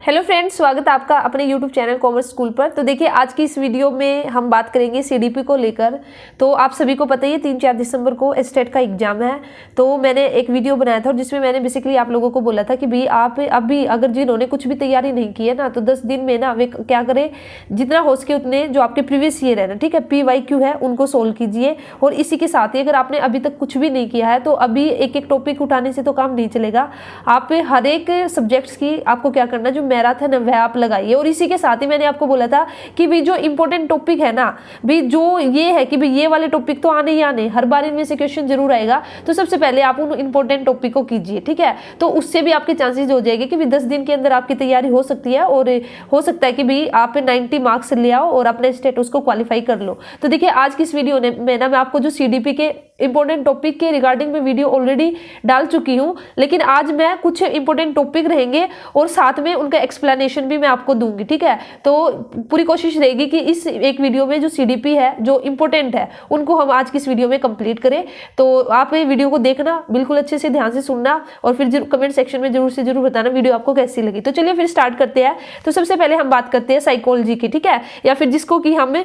Hello friends, स्वागत है आपका अपने यूट्यूब चैनल कॉमर्स स्कूल पर। तो देखिए, आज की इस वीडियो में हम बात करेंगे सीडीपी को लेकर। तो आप सभी को पता ही है 3-4 दिसंबर को स्टेट का एग्जाम है। तो मैंने एक वीडियो बनाया था और जिसमें मैंने बेसिकली आप लोगों को बोला था कि भाई आप अभी अगर जिन्होंने कुछ भी तैयारी नहीं की है ना, तो 10 दिन में ना वे क्या करें, जितना हो सके उतने जो आपके प्रीवियस ईयर है ना, ठीक है, PYQ है, उनको सोल्व कीजिए। और इसी के साथ ही अगर आपने अभी तक कुछ भी नहीं किया है तो अभी एक एक टॉपिक उठाने से तो काम नहीं चलेगा। आप हर एक सब्जेक्ट्स की आपको क्या करना, जो मैराथन है वह आप लगाइए। और इसी के साथ ही मैंने आपको बोला था कि भी जो इंपॉर्टेंट टॉपिक है ना, भी जो ये है कि भी ये वाले टॉपिक तो आने ही आने, हर बार इनमें से क्वेश्चन जरूर आएगा। तो सबसे पहले आप उन इंपॉर्टेंट टॉपिक को कीजिए, ठीक है। तो उससे भी आपके चांसेस हो जाएंगे कि भी 10 दिन के अंदर आपकी तैयारी हो सकती है और हो सकता है कि भी आप 90 मार्क्स ले आओ और अपने स्टेटस को क्वालिफाई कर लो। तो देखिए, आज की इस वीडियो में ना मैं आपको जो सीडीपी के इंपॉर्टेंट टॉपिक के रिगार्डिंग में वीडियो ऑलरेडी डाल चुकी हूं, लेकिन आज मैं कुछ इंपॉर्टेंट टॉपिक रहेंगे और साथ में उनका एक्सप्लेनेशन भी मैं आपको दूंगी, ठीक है। तो पूरी कोशिश रहेगी कि इस एक वीडियो में जो सीडीपी है, जो इंपॉर्टेंट है, उनको हम आज की इस वीडियो में कंप्लीट करें। तो आप ये वीडियो को देखना, बिल्कुल अच्छे से ध्यान से सुनना और फिर कमेंट सेक्शन में जरूर से जरूर बताना वीडियो आपको कैसी लगी। तो चलिए फिर स्टार्ट करते हैं। तो सबसे पहले हम बात करते हैं साइकोलॉजी की, ठीक है, या फिर जिसको कि हम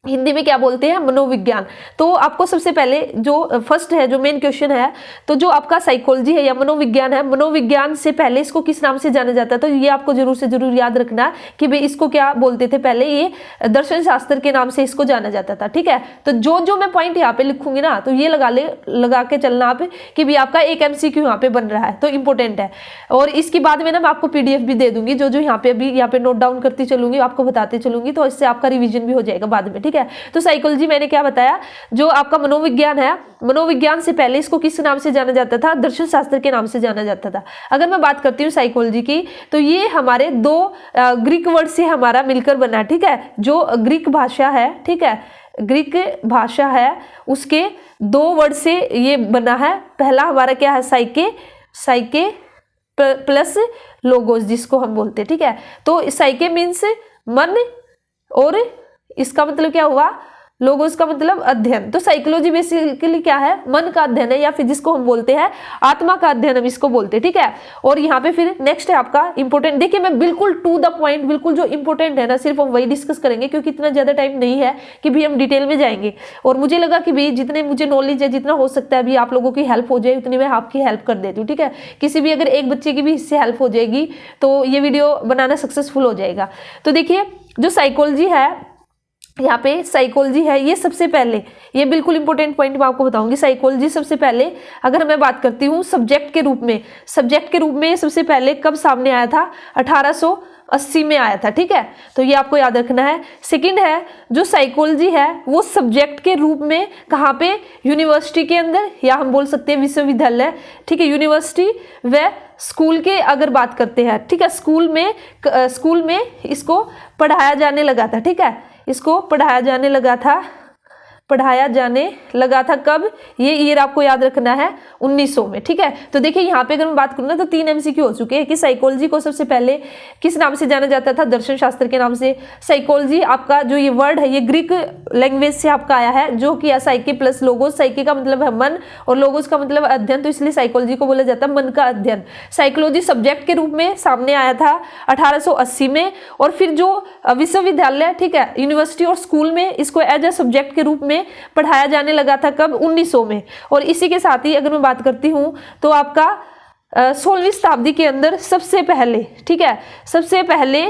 हिंदी में क्या बोलते हैं, मनोविज्ञान। तो आपको सबसे पहले जो फर्स्ट है, जो मेन क्वेश्चन है, तो जो आपका साइकोलॉजी है या मनोविज्ञान है, मनोविज्ञान से पहले इसको किस नाम से जाना जाता है? तो ये आपको जरूर से जरूर याद रखना है कि भाई इसको क्या बोलते थे पहले, ये दर्शन शास्त्र के नाम से इसको जाना जाता था, ठीक है। तो जो मैं पॉइंट यहाँ पे लिखूंगी ना, तो ये लगा के चलना आप कि भाई आपका एक MCQ यहाँ पे बन रहा है, तो इंपॉर्टेंट है। और इसके बाद में ना मैं आपको PDF भी दे दूंगी, जो यहाँ पे नोट डाउन करती चलूंगी, आपको बताते चलूंगी, तो इससे आपका रिविजन भी हो जाएगा बाद में, ठीक है। तो साइकोलॉजी मैंने क्या बताया, जो आपका मनोविज्ञान है, मनोविज्ञान से पहले इसको किस नाम से जाना जाता था? दर्शन शास्त्र के नाम से जाना जाता था। अगर मैं बात करती हूँ साइकोलॉजी की, तो ये हमारे दो ग्रीक वर्ड से हमारा मिलकर बना, ठीक है। जो ग्रीक भाषा है, ठीक है, ग्रीक भाषा है, उसके 2 वर्ड से ये बना है। पहला हमारा क्या है, साइके प्लस लोगोस, जिसको हम बोलते हैं, ठीक है। तो साइके मीन्स मन और इसका मतलब क्या हुआ, लोगोस का मतलब अध्ययन। तो साइकोलॉजी बेसिकली क्या है, मन का अध्ययन है, या फिर जिसको हम बोलते हैं आत्मा का अध्ययन हम इसको बोलते हैं, ठीक है। और यहाँ पे फिर नेक्स्ट है आपका इंपॉर्टेंट। देखिए, मैं बिल्कुल टू द पॉइंट, बिल्कुल जो इंपॉर्टेंट है ना, सिर्फ हम वही डिस्कस करेंगे, क्योंकि इतना ज्यादा टाइम नहीं है कि भी हम डिटेल में जाएंगे। और मुझे लगा कि भी जितने मुझे नॉलेज है, जितना हो सकता है भी आप लोगों की हेल्प हो जाए, उतनी मैं आपकी हेल्प कर देती हूँ, ठीक है। किसी भी अगर एक बच्चे की भी इससे हेल्प हो जाएगी तो ये वीडियो बनाना सक्सेसफुल हो जाएगा। तो देखिए, जो साइकोलॉजी है, यहाँ पे साइकोलॉजी है, ये सबसे पहले, ये बिल्कुल इंपॉर्टेंट पॉइंट मैं आपको बताऊंगी। साइकोलॉजी सबसे पहले अगर मैं बात करती हूँ सब्जेक्ट के रूप में सबसे पहले कब सामने आया था? 1880 में आया था, ठीक है। तो ये आपको याद रखना है। सेकंड है, जो साइकोलॉजी है वो सब्जेक्ट के रूप में कहाँ पे? यूनिवर्सिटी के अंदर, या हम बोल सकते हैं विश्वविद्यालय, ठीक है, यूनिवर्सिटी व स्कूल के अगर बात करते हैं, ठीक है। स्कूल में इसको पढ़ाया जाने लगा था, ठीक है। इसको पढ़ाया जाने लगा था कब? ये ईयर आपको याद रखना है 1900 में, ठीक है। तो देखिए, यहाँ पे अगर मैं बात करूँ ना, तो 3 MCQ हो चुके हैं कि साइकोलॉजी को सबसे पहले किस नाम से जाना जाता था? दर्शन शास्त्र के नाम से। साइकोलॉजी आपका जो ये वर्ड है, ये ग्रीक लैंग्वेज से आपका आया है, जो कि साइके प्लस लोगोस। साइके का मतलब है मन और लोगोस का मतलब अध्ययन, तो इसलिए साइकोलॉजी को बोला जाता है मन का अध्ययन। साइकोलॉजी सब्जेक्ट के रूप में सामने आया था 1880 में, और फिर जो विश्वविद्यालय, ठीक है, यूनिवर्सिटी और स्कूल में इसको एज ए सब्जेक्ट के रूप में पढ़ाया जाने लगा था कब? 1900 में। और इसी के साथ ही अगर मैं बात करती हूँ, तो आपका 16वीं शताब्दी के अंदर सबसे पहले, ठीक है, सबसे पहले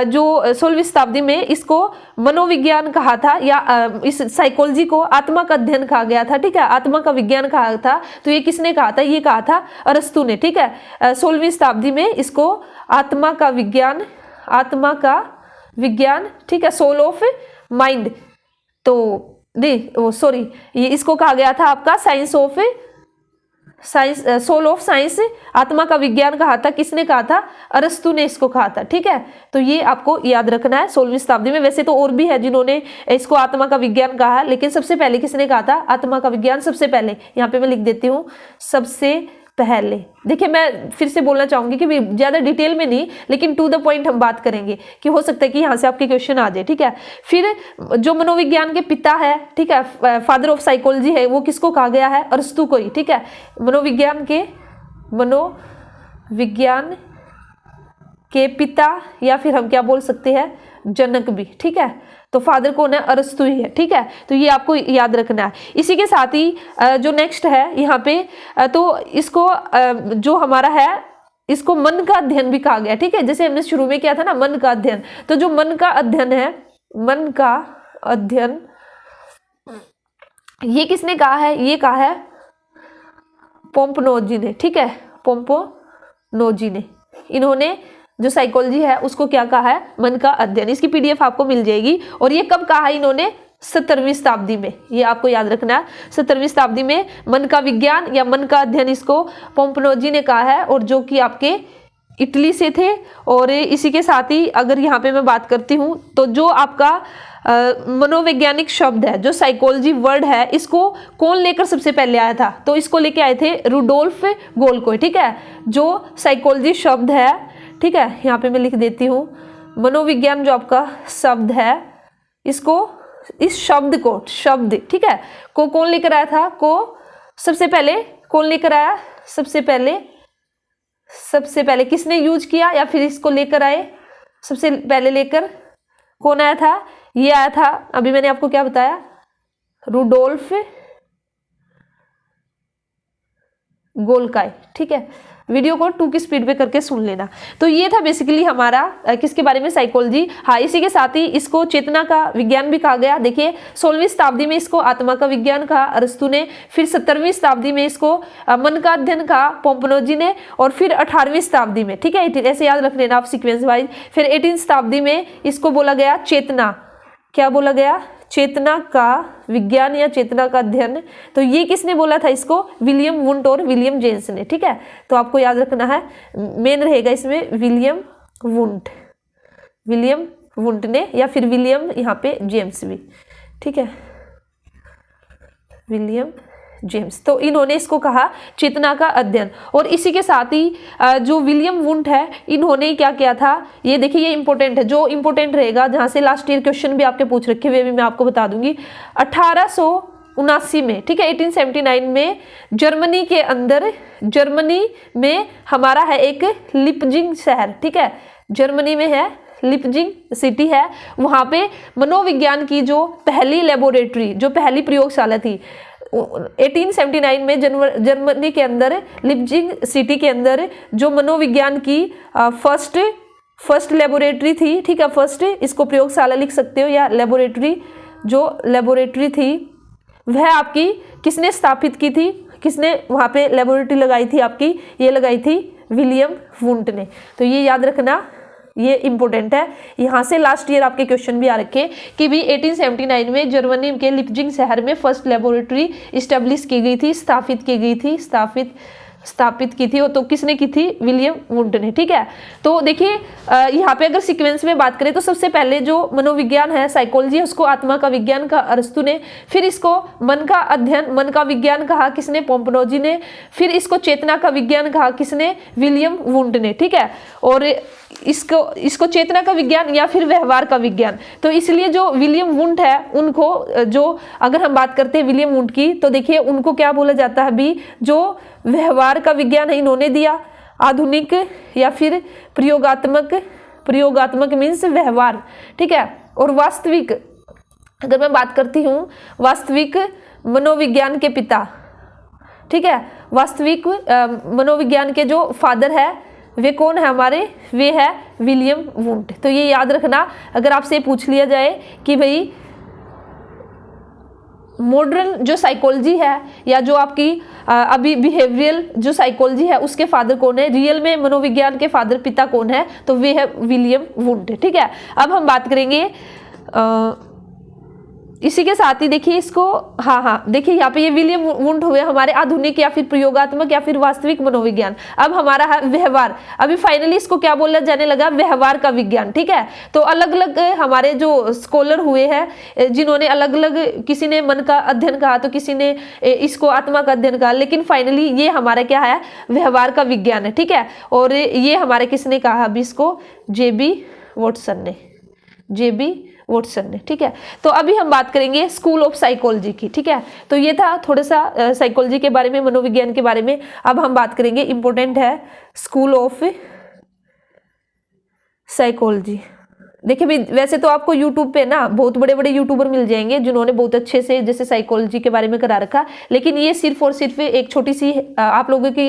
जो 16वीं शताब्दी में इसको मनोविज्ञान कहा था, या इस साइकोलॉजी को आत्मा का अध्ययन कहा गया था, ठीक है, आत्मा का विज्ञान कहा था। तो ये किसने कहा था? ये कहा था अरस्तु ने, ठीक है। 16वीं शताब्दी में इसको आत्मा का विज्ञान, ठीक है, सोल ऑफ माइंड, तो ये इसको कहा गया था आपका सोल ऑफ साइंस, आत्मा का विज्ञान कहा था। किसने कहा था? अरस्तु ने इसको कहा था, ठीक है। तो ये आपको याद रखना है 16वीं शताब्दी में। वैसे तो और भी है जिन्होंने इसको आत्मा का विज्ञान कहा है, लेकिन सबसे पहले किसने कहा था आत्मा का विज्ञान? सबसे पहले, यहाँ पे मैं लिख देती हूँ, सबसे पहले। देखिए, मैं फिर से बोलना चाहूंगी कि ज्यादा डिटेल में नहीं, लेकिन टू द पॉइंट हम बात करेंगे, कि हो सकता है कि यहाँ से आपके क्वेश्चन आ जाए, ठीक है। फिर जो मनोविज्ञान के पिता है, ठीक है, फादर ऑफ साइकोलॉजी है, वो किसको कहा गया है? अरस्तु को ही, ठीक है। मनोविज्ञान के पिता या फिर हम क्या बोल सकते हैं, जनक भी। ठीक है, तो फादर कौन है, अरस्तु ही है। ठीक है, तो ये आपको याद रखना है। इसी के साथ ही जो नेक्स्ट है यहाँ पे, तो इसको जो हमारा है, इसको मन का अध्ययन भी कहा गया। ठीक है, जैसे हमने शुरू में किया था ना, मन का अध्ययन। तो जो मन का अध्ययन है, मन का अध्ययन, ये किसने कहा है, ये कहा है पोम्पनोजी ने। ठीक है, पोम्पनोजी ने, इन्होंने जो साइकोलॉजी है उसको क्या कहा है, मन का अध्ययन। इसकी पीडीएफ आपको मिल जाएगी। और ये कब कहा है इन्होंने, 17वीं शताब्दी में। ये आपको याद रखना है, 17वीं शताब्दी में मन का विज्ञान या मन का अध्ययन इसको पोम्पनोजी ने कहा है, और जो कि आपके इटली से थे। और इसी के साथ ही अगर यहाँ पे मैं बात करती हूँ, तो जो आपका मनोवैज्ञानिक शब्द है, जो साइकोलॉजी वर्ड है, इसको कौन लेकर सबसे पहले आया था, तो इसको लेके आए थे रुडोल्फ गोल्कोय। ठीक है, जो साइकोलॉजी शब्द है, ठीक है, यहाँ पे मैं लिख देती हूँ, मनोविज्ञान जो आपका शब्द है, इसको, इस शब्द को, शब्द, ठीक है, को कौन लेकर आया था, को सबसे पहले कौन लेकर आया, सबसे पहले किसने यूज किया, या फिर इसको लेकर आए, सबसे पहले लेकर कौन आया था, ये आया था, अभी मैंने आपको क्या बताया, रुडोल्फ गोल्काय। ठीक है, वीडियो को 2 की स्पीड पे करके सुन लेना। तो ये था बेसिकली हमारा किसके बारे में, साइकोलॉजी। हाँ, इसी के साथ ही इसको चेतना का विज्ञान भी कहा गया। देखिए 16वीं शताब्दी में इसको आत्मा का विज्ञान कहा अरस्तु ने, फिर 17वीं शताब्दी में इसको मन का अध्ययन कहा पोम्पनोजी ने, और फिर 18वीं शताब्दी में, ठीक है, ऐसे याद रख लेना आप सीक्वेंस वाइज, फिर 18वीं शताब्दी में इसको बोला गया चेतना, क्या बोला गया, चेतना का विज्ञान या चेतना का अध्ययन। तो ये किसने बोला था इसको, विलियम वुंट और विलियम जेम्स ने। ठीक है, तो आपको याद रखना है, मेन रहेगा इसमें विलियम वुंट ने, या फिर विलियम यहाँ पे जेम्स भी। ठीक है, विलियम जेम्स, तो इन्होंने इसको कहा चेतना का अध्ययन। और इसी के साथ ही जो विलियम वुंट है, इन्होंने क्या किया था, ये देखिए ये इंपॉर्टेंट है, जो इंपॉर्टेंट रहेगा, जहां से लास्ट ईयर क्वेश्चन भी आपके पूछ रखे हुए भी मैं आपको बता दूंगी। 1879 में, ठीक है, 1879 में जर्मनी के अंदर, जर्मनी में हमारा है एक लिपजिंग शहर। ठीक है, जर्मनी में है लिपजिंग सिटी है, वहां पे मनोविज्ञान की जो पहली लेबोरेटरी, जो पहली प्रयोगशाला थी, 1879 में जर्मनी के अंदर लिपजिंग सिटी के अंदर जो मनोविज्ञान की फर्स्ट लेबोरेटरी थी। ठीक है, फर्स्ट, इसको प्रयोगशाला लिख सकते हो या लेबोरेटरी, जो लेबोरेटरी थी वह आपकी किसने स्थापित की थी, किसने वहाँ पे लेबोरेटरी लगाई थी आपकी, ये लगाई थी विलियम वुंट ने। तो ये याद रखना, ये इंपॉर्टेंट है, यहाँ से लास्ट ईयर आपके क्वेश्चन भी आ रखे कि भी 1879 में जर्मनी के लिपजिंग शहर में फर्स्ट लेबोरेटरी इस्टेब्लिश की गई थी, स्थापित की थी, और तो किसने की थी, विलियम वुंट ने। ठीक है, तो देखिए यहाँ पे अगर सीक्वेंस में बात करें तो सबसे पहले जो मनोविज्ञान है, साइकोलॉजी है, उसको आत्मा का विज्ञान कहा अरस्तु ने, फिर इसको मन का अध्ययन, मन का विज्ञान कहा किसने, पोम्पनोजी ने, फिर इसको चेतना का विज्ञान कहा किसने, विलियम वुंट ने। ठीक है, और इसको चेतना का विज्ञान या फिर व्यवहार का विज्ञान, तो इसलिए जो विलियम वुंट है उनको, जो अगर हम बात करते हैं विलियम वुंट की, तो देखिए उनको क्या बोला जाता है भी, जो व्यवहार का विज्ञान है इन्होंने दिया, आधुनिक या फिर प्रयोगात्मक मीन्स व्यवहार। ठीक है, और वास्तविक, अगर मैं बात करती हूँ वास्तविक मनोविज्ञान के पिता, ठीक है, वास्तविक मनोविज्ञान के जो फादर है वे कौन है हमारे, वे है विलियम वुंट। तो ये याद रखना, अगर आपसे पूछ लिया जाए कि भाई मॉडर्न जो साइकोलॉजी है या जो आपकी अभी बिहेवियरल जो साइकोलॉजी है उसके फादर कौन है, रियल में मनोविज्ञान के फादर पिता कौन है, तो वे है विलियम वुंट। ठीक है, अब हम बात करेंगे इसी के साथ ही देखिए इसको, हाँ देखिए यहाँ पे ये विलियम वुंट हुए हमारे आधुनिक या फिर प्रयोगात्मक या फिर वास्तविक मनोविज्ञान। अब हमारा है व्यवहार, अभी फाइनली इसको क्या बोला जाने लगा, व्यवहार का विज्ञान। ठीक है, तो अलग अलग हमारे जो स्कॉलर हुए हैं जिन्होंने अलग अलग, किसी ने मन का अध्ययन कहा तो किसी ने इसको आत्मा का अध्ययन कहा, लेकिन फाइनली ये हमारा क्या है, व्यवहार का विज्ञान है। ठीक है, और ये हमारे किसने कहा अभी इसको, जेबी वॉटसन ने। ठीक है, तो अभी हम बात करेंगे स्कूल ऑफ साइकोलॉजी की। ठीक है, तो ये था थोड़ा सा साइकोलॉजी के बारे में, मनोविज्ञान के बारे में। अब हम बात करेंगे, इंपॉर्टेंट है, स्कूल ऑफ साइकोलॉजी। देखिए भाई, वैसे तो आपको YouTube पे ना बहुत बड़े बड़े यूट्यूबर मिल जाएंगे जिन्होंने बहुत अच्छे से जैसे साइकोलॉजी के बारे में करा रखा, लेकिन ये सिर्फ और सिर्फ एक छोटी सी आप लोगों की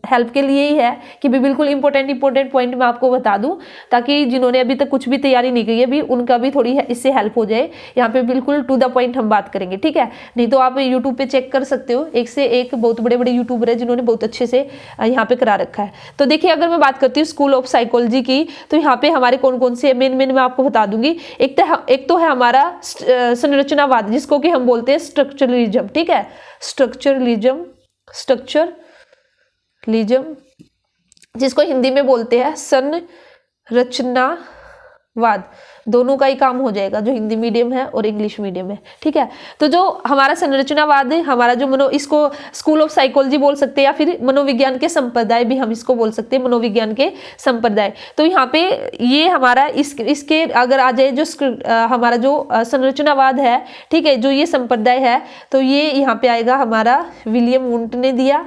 हेल्प के लिए ही है कि भी बिल्कुल इंपॉर्टेंट पॉइंट मैं आपको बता दूं, ताकि जिन्होंने अभी तक कुछ भी तैयारी नहीं की है भी उनका भी थोड़ी इससे हेल्प हो जाए। यहाँ पे बिल्कुल टू द पॉइंट हम बात करेंगे, ठीक है। नहीं तो आप यूट्यूब पे चेक कर सकते हो, एक से एक बहुत बड़े बड़े यूट्यूबर है जिन्होंने बहुत अच्छे से यहाँ पे करा रखा है। तो देखिए, अगर मैं बात करती हूँ स्कूल ऑफ साइकोलॉजी की, तो यहाँ पे हमारे कौन कौन से मेन मैं आपको बता दूंगी। एक तो है हमारा संरचनावाद, जिसको कि हम बोलते हैं स्ट्रक्चरलिज्म, ठीक है। स्ट्रक्चरलिज्म जिसको हिंदी में बोलते हैं संरचनावाद। दोनों का ही काम हो जाएगा, जो हिंदी मीडियम है और इंग्लिश मीडियम है, ठीक है। तो जो हमारा संरचनावाद है, हमारा जो इसको स्कूल ऑफ साइकोलॉजी बोल सकते हैं, या फिर मनोविज्ञान के संप्रदाय भी हम इसको बोल सकते हैं, मनोविज्ञान के संप्रदाय। तो यहाँ पे ये हमारा इसके अगर आ जाए जो हमारा जो संरचनावाद है, ठीक है, जो ये संप्रदाय है, तो ये यहाँ पे आएगा हमारा विलियम वुंट ने दिया,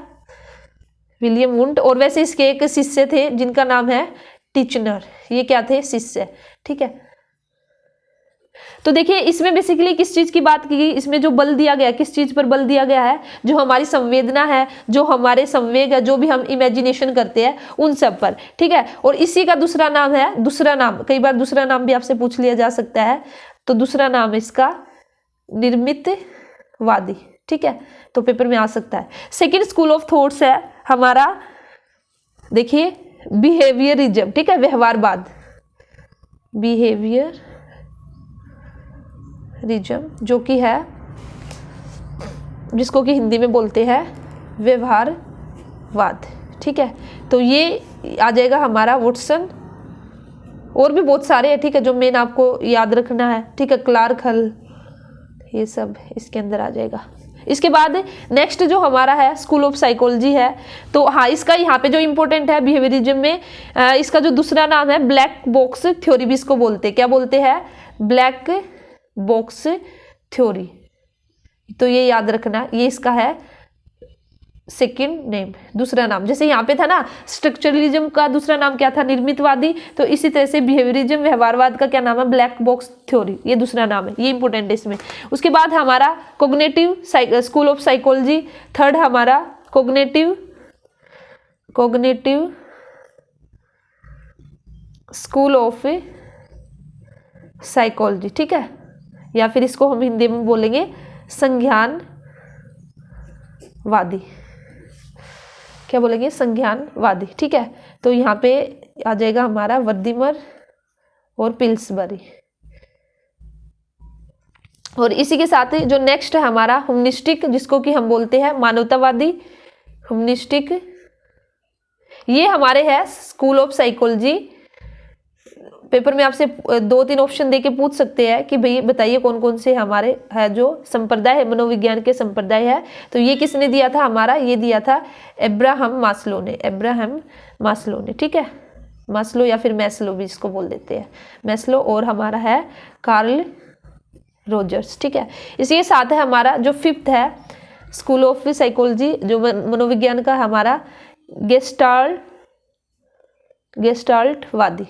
विलियम वुंट। और वैसे इसके एक शिष्य थे जिनका नाम है टिचनर, ये क्या थे, शिष्य, ठीक है। तो देखिए, इसमें बेसिकली किस चीज की बात की गई, इसमें जो बल दिया गया, किस चीज पर बल दिया गया है, जो हमारी संवेदना है, जो हमारे संवेग है, जो भी हम इमेजिनेशन करते हैं, उन सब पर, ठीक है। और इसी का दूसरा नाम है, दूसरा नाम, कई बार दूसरा नाम भी आपसे पूछ लिया जा सकता है, तो दूसरा नाम इसका निर्मितवादी, ठीक है, तो पेपर में आ सकता है। सेकेंड स्कूल ऑफ थॉट्स है हमारा, देखिए, बिहेवियरिज्म, ठीक है, व्यवहारवाद, बिहेवियरिज्म, जो कि है, जिसको कि हिंदी में बोलते हैं व्यवहारवाद, ठीक है। तो ये आ जाएगा हमारा वुड्सन, और भी बहुत सारे हैं, ठीक है, जो मेन आपको याद रखना है, ठीक है, क्लार्क हल, ये सब इसके अंदर आ जाएगा। इसके बाद नेक्स्ट जो हमारा है स्कूल ऑफ साइकोलॉजी है, तो हाँ, इसका यहाँ पे जो इंपॉर्टेंट है बिहेवियरिज्म में, इसका जो दूसरा नाम है ब्लैक बॉक्स थ्योरी भी इसको बोलते हैं। क्या बोलते हैं, ब्लैक बॉक्स थ्योरी। तो ये याद रखना, ये इसका है सेकंड नेम, दूसरा नाम। जैसे यहाँ पे था ना स्ट्रक्चरलिज्म का दूसरा नाम क्या था, निर्मितवादी, तो इसी तरह से बिहेवियरिज्म, व्यवहारवाद का क्या नाम है, ब्लैक बॉक्स थ्योरी, ये दूसरा नाम है, ये इंपॉर्टेंट है इसमें। उसके बाद हमारा cognitive school of psychology, third हमारा कोग्निटिव स्कूल ऑफ साइकोलॉजी, ठीक है, या फिर इसको हम हिंदी में बोलेंगे संज्ञानवादी, क्या बोलेंगे, संज्ञानवादी, ठीक है। तो यहाँ पे आ जाएगा हमारा वर्दीमर और पिल्सबरी। और इसी के साथ जो नेक्स्ट है हमारा ह्यूमनिस्टिक, जिसको कि हम बोलते हैं मानवतावादी, ह्यूमनिस्टिक, ये हमारे है स्कूल ऑफ साइकोलॉजी। पेपर में आपसे 2-3 ऑप्शन देके पूछ सकते हैं कि भाई बताइए कौन कौन से हमारे है जो संप्रदाय है, मनोविज्ञान के संप्रदाय है। तो ये किसने दिया था हमारा, ये दिया था अब्राहम मास्लो ने, ठीक है, मास्लो या फिर मैस्लो भी इसको बोल देते हैं, मैस्लो। और हमारा है कार्ल रोजर्स, ठीक है। इसी के साथ है हमारा जो फिफ्थ है स्कूल ऑफ साइकोलॉजी, जो मनोविज्ञान का हमारा गेस्टाल्टवादी।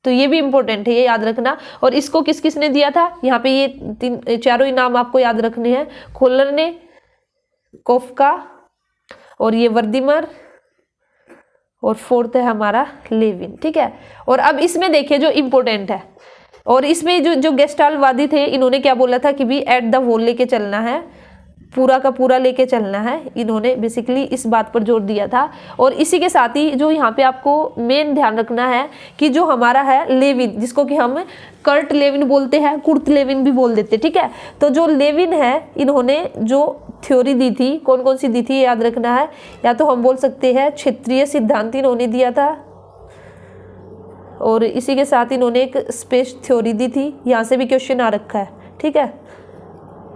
तो ये भी इंपॉर्टेंट है, ये याद रखना। और इसको किस किसने दिया था, यहाँ पे ये चारों ही नाम आपको याद रखने हैं, खोलर ने, कोफका, और ये वर्दीमर, और फोर्थ है हमारा लेविन, ठीक है। और अब इसमें देखिए जो इंपॉर्टेंट है, और इसमें जो गेस्टाल्टवादी थे, इन्होंने क्या बोला था कि भी एट द होल लेके चलना है, पूरा का पूरा लेके चलना है, इन्होंने बेसिकली इस बात पर जोर दिया था। और इसी के साथ ही जो यहाँ पे आपको मेन ध्यान रखना है कि जो हमारा है लेविन, जिसको कि हम कर्ट लेविन बोलते हैं, कुर्ट लेविन भी बोल देते, ठीक है। तो जो लेविन है, इन्होंने जो थ्योरी दी थी, कौन कौन सी दी थी याद रखना है, या तो हम बोल सकते हैं क्षेत्रीय सिद्धांत इन्होंने दिया था, और इसी के साथ इन्होंने एक स्पेस थ्योरी दी थी, यहाँ से भी क्वेश्चन आ रखा है, ठीक है,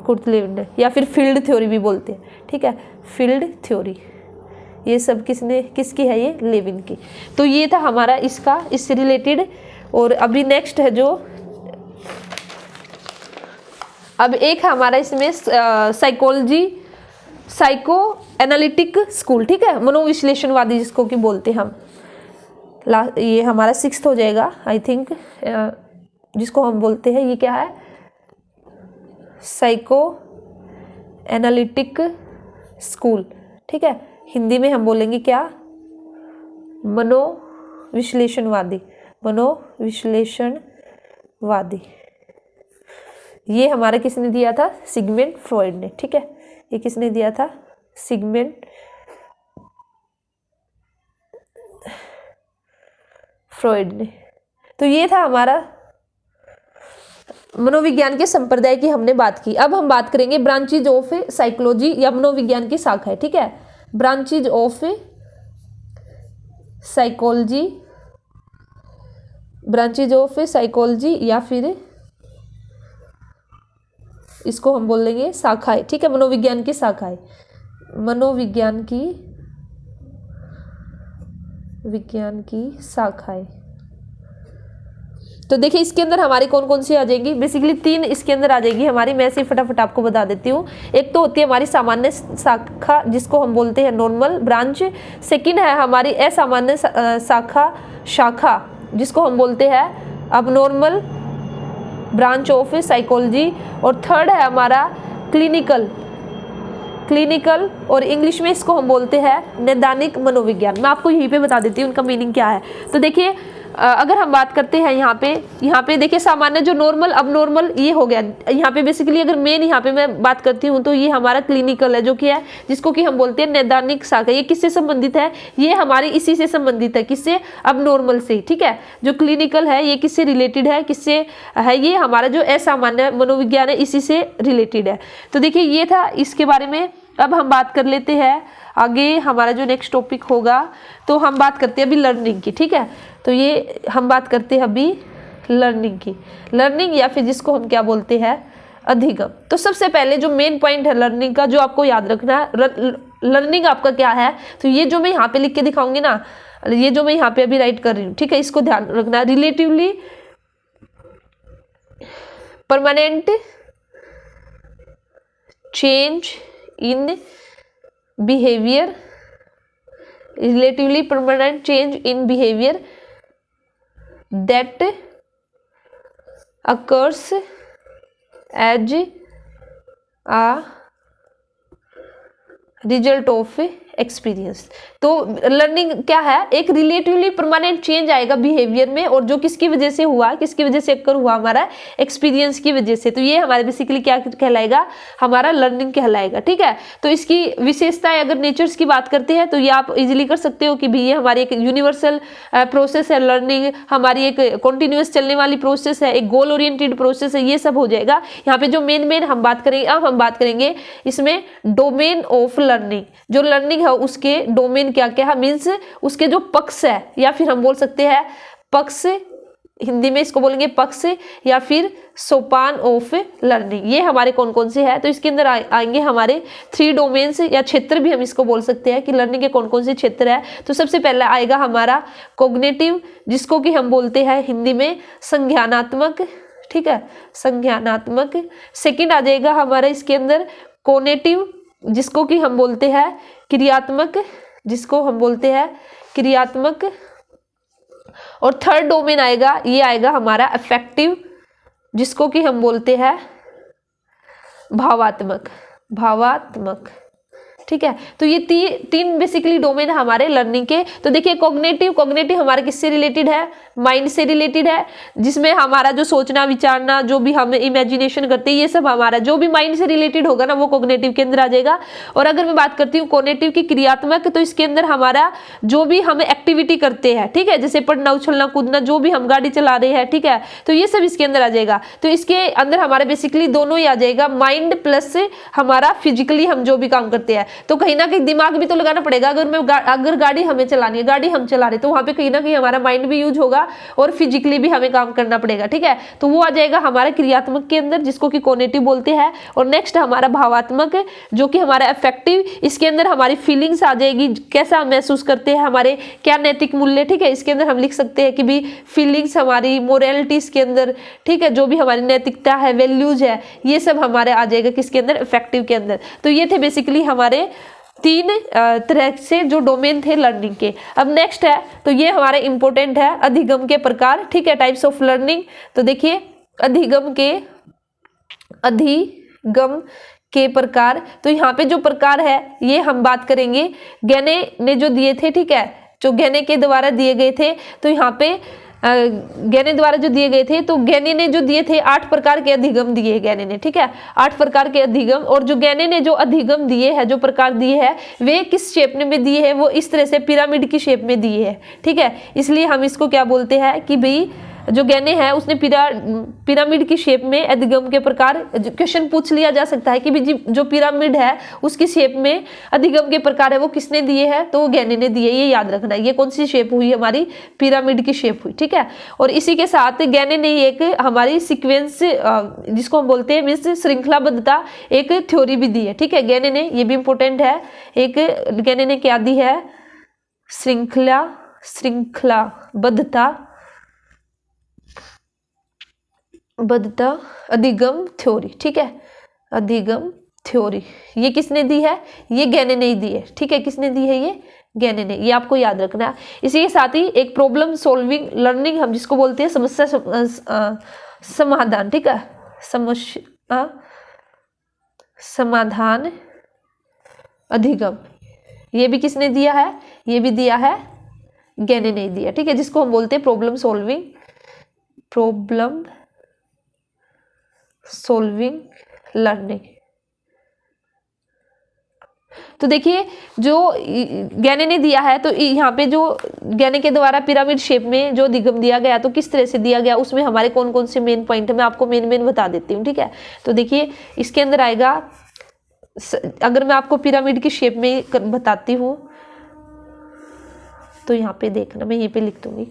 कुर्ट लेविन ने, या फिर फील्ड थ्योरी भी बोलते हैं, ठीक है, फील्ड थ्योरी। ये सब किसकी है, ये लेविन की। तो ये था हमारा इससे रिलेटेड। और अभी नेक्स्ट है जो, अब एक हमारा इसमें साइकोलॉजी, साइको एनालिटिक स्कूल, ठीक है, मनोविश्लेषणवादी जिसको कि बोलते हैं हम, ये हमारा 6th हो जाएगा आई थिंक, जिसको हम बोलते हैं, ये क्या है, साइको एनालिटिक स्कूल। ठीक है, हिंदी में हम बोलेंगे क्या, मनोविश्लेषणवादी, मनोविश्लेषणवादी। ये हमारा किसने दिया था, सिगमंड फ्रॉइड ने। ठीक है, ये किसने दिया था, सिगमंड फ्रॉइड ने। तो ये था हमारा मनोविज्ञान के संप्रदाय की हमने बात की। अब हम बात करेंगे ब्रांचेज ऑफ साइकोलॉजी या मनोविज्ञान की शाखा है। ठीक है, branches of psychology, branches of psychology या फिर इसको हम बोल देंगे शाखाएं। ठीक है, मनोविज्ञान की शाखाएं, मनोविज्ञान की शाखाएं। तो देखिए इसके अंदर हमारी कौन कौन सी आ जाएंगी, बेसिकली 3 इसके अंदर आ जाएगी हमारी। मैं इसे फटाफट आपको बता देती हूँ। एक तो होती है हमारी सामान्य शाखा, जिसको हम बोलते हैं नॉर्मल ब्रांच। सेकंड है हमारी असामान्य शाखा, जिसको हम बोलते हैं अबनॉर्मल ब्रांच ऑफ साइकोलॉजी। और थर्ड है हमारा क्लिनिकल, और इंग्लिश में इसको हम बोलते हैं नैदानिक मनोविज्ञान। मैं आपको यहीं पे बता देती हूँ उनका मीनिंग क्या है। तो देखिए अगर हम बात करते हैं यहाँ पे देखिए सामान्य, जो नॉर्मल, अब नॉर्मल ये हो गया। यहाँ पे बेसिकली अगर मेन यहाँ पे मैं बात करती हूँ तो ये हमारा क्लिनिकल है, जो कि है जिसको कि हम बोलते हैं नैदानिक शाखा। ये किससे संबंधित है, ये हमारी इसी से संबंधित है, किससे, अब नॉर्मल से। ठीक है, जो क्लिनिकल है ये किससे रिलेटेड है, किससे है, ये हमारा जो असामान्य मनोविज्ञान है इसी से रिलेटेड है। तो देखिए ये था इसके बारे में। अब हम बात कर लेते हैं आगे, हमारा जो नेक्स्ट टॉपिक होगा, तो हम बात करते हैं अभी लर्निंग की। ठीक है, तो ये हम बात करते हैं अभी लर्निंग की, लर्निंग या फिर जिसको हम क्या बोलते हैं, अधिगम। तो सबसे पहले जो मेन पॉइंट है लर्निंग का, जो आपको याद रखना है, लर्निंग आपका क्या है। तो ये जो मैं यहाँ पे लिख के दिखाऊंगी ना, ये जो मैं यहाँ पे अभी राइट कर रही हूँ, ठीक है, इसको ध्यान रखना। Relatively permanent change in behaviour, relatively permanent change in behavior that occurs as a result of experience. तो लर्निंग क्या है, एक रिलेटिवली परमानेंट चेंज आएगा बिहेवियर में, और जो किसकी वजह से हुआ, किसकी वजह से अक्कर हुआ, हमारा एक्सपीरियंस की वजह से। तो ये हमारे बेसिकली क्या कहलाएगा, हमारा लर्निंग कहलाएगा। ठीक है, तो इसकी विशेषताएं अगर नेचर्स की बात करते हैं तो ये आप इजीली कर सकते हो कि भी ये हमारी एक यूनिवर्सल प्रोसेस है। लर्निंग हमारी एक कॉन्टिन्यूस चलने वाली प्रोसेस है, एक गोल ओरिएंटेड प्रोसेस है, ये सब हो जाएगा। यहाँ पे जो मेन हम बात करेंगे, अब हम बात करेंगे इसमें डोमेन ऑफ लर्निंग। जो लर्निंग है उसके डोमेन क्या क्या है, मीन्स उसके जो पक्ष है, या फिर हम बोल सकते हैं पक्ष, हिंदी में इसको बोलेंगे पक्ष, या फिर सोपान ऑफ लर्निंग। ये हमारे कौन कौन से है, तो इसके अंदर आएंगे हमारे 3 डोमेन्स या क्षेत्र भी हम इसको बोल सकते हैं कि लर्निंग के कौन कौन से क्षेत्र है। तो सबसे पहला आएगा हमारा कॉग्निटिव, जिसको कि हम बोलते हैं हिंदी में संज्ञानात्मक। ठीक है, संज्ञानात्मक। सेकंड आ जाएगा हमारा इसके अंदर कोनेटिव, जिसको कि हम बोलते हैं क्रियात्मक, जिसको हम बोलते हैं क्रियात्मक। और थर्ड डोमेन आएगा, ये आएगा हमारा अफेक्टिव, जिसको कि हम बोलते हैं भावात्मक। ठीक है, तो ये 3 बेसिकली डोमेन है हमारे लर्निंग के। तो देखिए कॉग्निटिव हमारे किससे रिलेटेड है, माइंड से रिलेटेड है, जिसमें हमारा जो सोचना विचारना, जो भी हम इमेजिनेशन करते हैं, ये सब हमारा जो भी माइंड से रिलेटेड होगा ना, वो कॉग्निटिव के अंदर आ जाएगा। और अगर मैं बात करती हूँ कॉग्निटिव की क्रियात्मक, तो इसके अंदर हमारा जो भी हम एक्टिविटी करते हैं, ठीक है, जैसे पढ़ना, उछलना कूदना, जो भी हम गाड़ी चला रहे हैं, ठीक है, तो ये सब इसके अंदर आ जाएगा। तो इसके अंदर हमारे बेसिकली दोनों ही आ जाएगा, माइंड प्लस हमारा फिजिकली हम जो भी काम करते हैं। तो कहीं ना कहीं दिमाग भी तो लगाना पड़ेगा। अगर गाड़ी हमें चलानी है, गाड़ी हम चला रहे, तो वहां पे कहीं ना कहीं हमारा माइंड भी यूज होगा और फिजिकली भी हमें काम करना पड़ेगा। ठीक है, तो वो आ जाएगा हमारे क्रियात्मक के अंदर, जिसको कि कॉग्निटिव बोलते हैं। और नेक्स्ट हमारा भावात्मक, जो कि हमारा अफेक्टिव, इसके अंदर हमारी फीलिंग्स आ जाएगी, कैसा हम महसूस करते हैं, हमारे क्या नैतिक मूल्य, ठीक है, इसके अंदर हम लिख सकते हैं कि भी फीलिंग्स हमारी मोरालिटीज के अंदर, ठीक है, जो भी हमारी नैतिकता है, वैल्यूज है, ये सब हमारे आ जाएगा किसके अंदर, अफेक्टिव के अंदर। तो ये थे बेसिकली हमारे तीन तरह से जो डोमेन थे लर्निंग के। अब नेक्स्ट है, तो ये हमारे इंपॉर्टेंट है, अधिगम के प्रकार, ठीक है, टाइप्स ऑफ लर्निंग। तो देखिए अधिगम के प्रकार, तो यहाँ पे जो प्रकार है ये हम बात करेंगे, गैने ने जो दिए थे, ठीक है, जो गैने के द्वारा दिए गए थे। तो यहाँ पे गैने द्वारा जो दिए गए थे, तो गैने ने जो दिए थे 8 प्रकार के अधिगम दिए गैने ने, ठीक है, 8 प्रकार के अधिगम। और जो गैने ने जो अधिगम दिए हैं, जो प्रकार दिए हैं, वे किस शेप में दिए हैं, वो इस तरह से पिरामिड की शेप में दिए हैं, ठीक है। इसलिए हम इसको क्या बोलते हैं कि भाई जो गैने है उसने पिरामिड की शेप में अधिगम के प्रकार, क्वेश्चन पूछ लिया जा सकता है कि भी जो पिरामिड है उसकी शेप में अधिगम के प्रकार है वो किसने दिए हैं, तो वो गैने ने दिए। ये याद रखना है, ये कौन सी शेप हुई, हमारी पिरामिड की शेप हुई, ठीक है। और इसी के साथ गैने ने एक हमारी सीक्वेंस, जिसको हम बोलते हैं मीन्स श्रृंखलाबद्धता, एक थ्योरी भी दी है, ठीक है, गैने ने, ये भी इंपॉर्टेंट है। एक गैने ने क्या दी है, श्रृंखलाबद्धता अधिगम थ्योरी, ठीक है, अधिगम थ्योरी, ये किसने दी है, ये गैने ने ही दी है, ठीक है, किसने दी है, ये गैने ने, ये आपको याद रखना है। इसी के साथ ही एक प्रॉब्लम सॉल्विंग लर्निंग, हम जिसको बोलते हैं समस्या समाधान, ठीक है, समस्या समाधान अधिगम, ये भी किसने दिया है, ये भी दिया है गैने ने दिया, ठीक है, जिसको हम बोलते हैं प्रॉब्लम सॉल्विंग लर्निंग। तो देखिए जो गैने ने दिया है, तो यहाँ पे जो गैने के द्वारा पिरामिड शेप में जो अधिगम दिया गया, तो किस तरह से दिया गया, उसमें हमारे कौन कौन से मेन पॉइंट है, मैं आपको मेन बता देती हूँ, ठीक है। तो देखिए इसके अंदर आएगा, अगर मैं आपको पिरामिड की शेप में बताती हूँ, तो यहाँ पे देखना, मैं यहीं पे लिख दूंगी।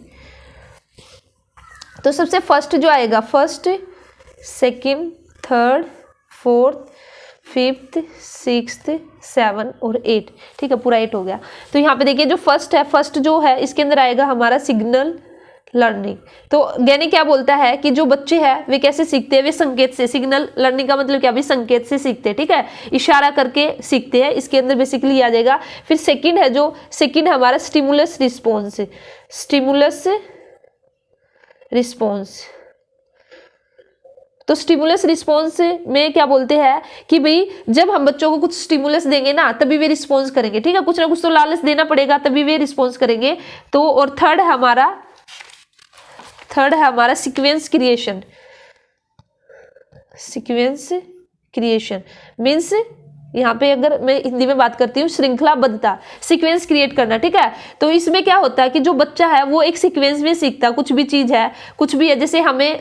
तो सबसे फर्स्ट जो आएगा, first, second, third, fourth, fifth, sixth, 7 और 8, ठीक है, पूरा 8 हो गया। तो यहाँ पे देखिए जो फर्स्ट है, फर्स्ट जो है इसके अंदर आएगा हमारा सिग्नल लर्निंग। तो गैने क्या बोलता है कि जो बच्चे हैं वे कैसे सीखते हैं, वे संकेत से, सिग्नल लर्निंग का मतलब क्या, भी संकेत से सीखते हैं, ठीक है, इशारा करके सीखते हैं, इसके अंदर बेसिकली आ जाएगा। फिर सेकंड है, जो सेकंड है हमारा स्टिमुलस रिस्पॉन्स। तो स्टिमुलस रिस्पॉन्स में क्या बोलते हैं कि भाई जब हम बच्चों को कुछ स्टिमुलस देंगे ना, तभी वे रिस्पॉन्स करेंगे, ठीक है, कुछ ना कुछ तो लालच देना पड़ेगा, तभी वे रिस्पॉन्स करेंगे। तो और थर्ड है हमारा सीक्वेंस क्रिएशन मीन्स, यहाँ पे अगर मैं हिंदी में बात करती हूँ, श्रृंखलाबद्धता, सीक्वेंस क्रिएट करना, ठीक है। तो इसमें क्या होता है कि जो बच्चा है वो एक सीक्वेंस में सीखता है, कुछ भी चीज है, कुछ भी है, जैसे हमें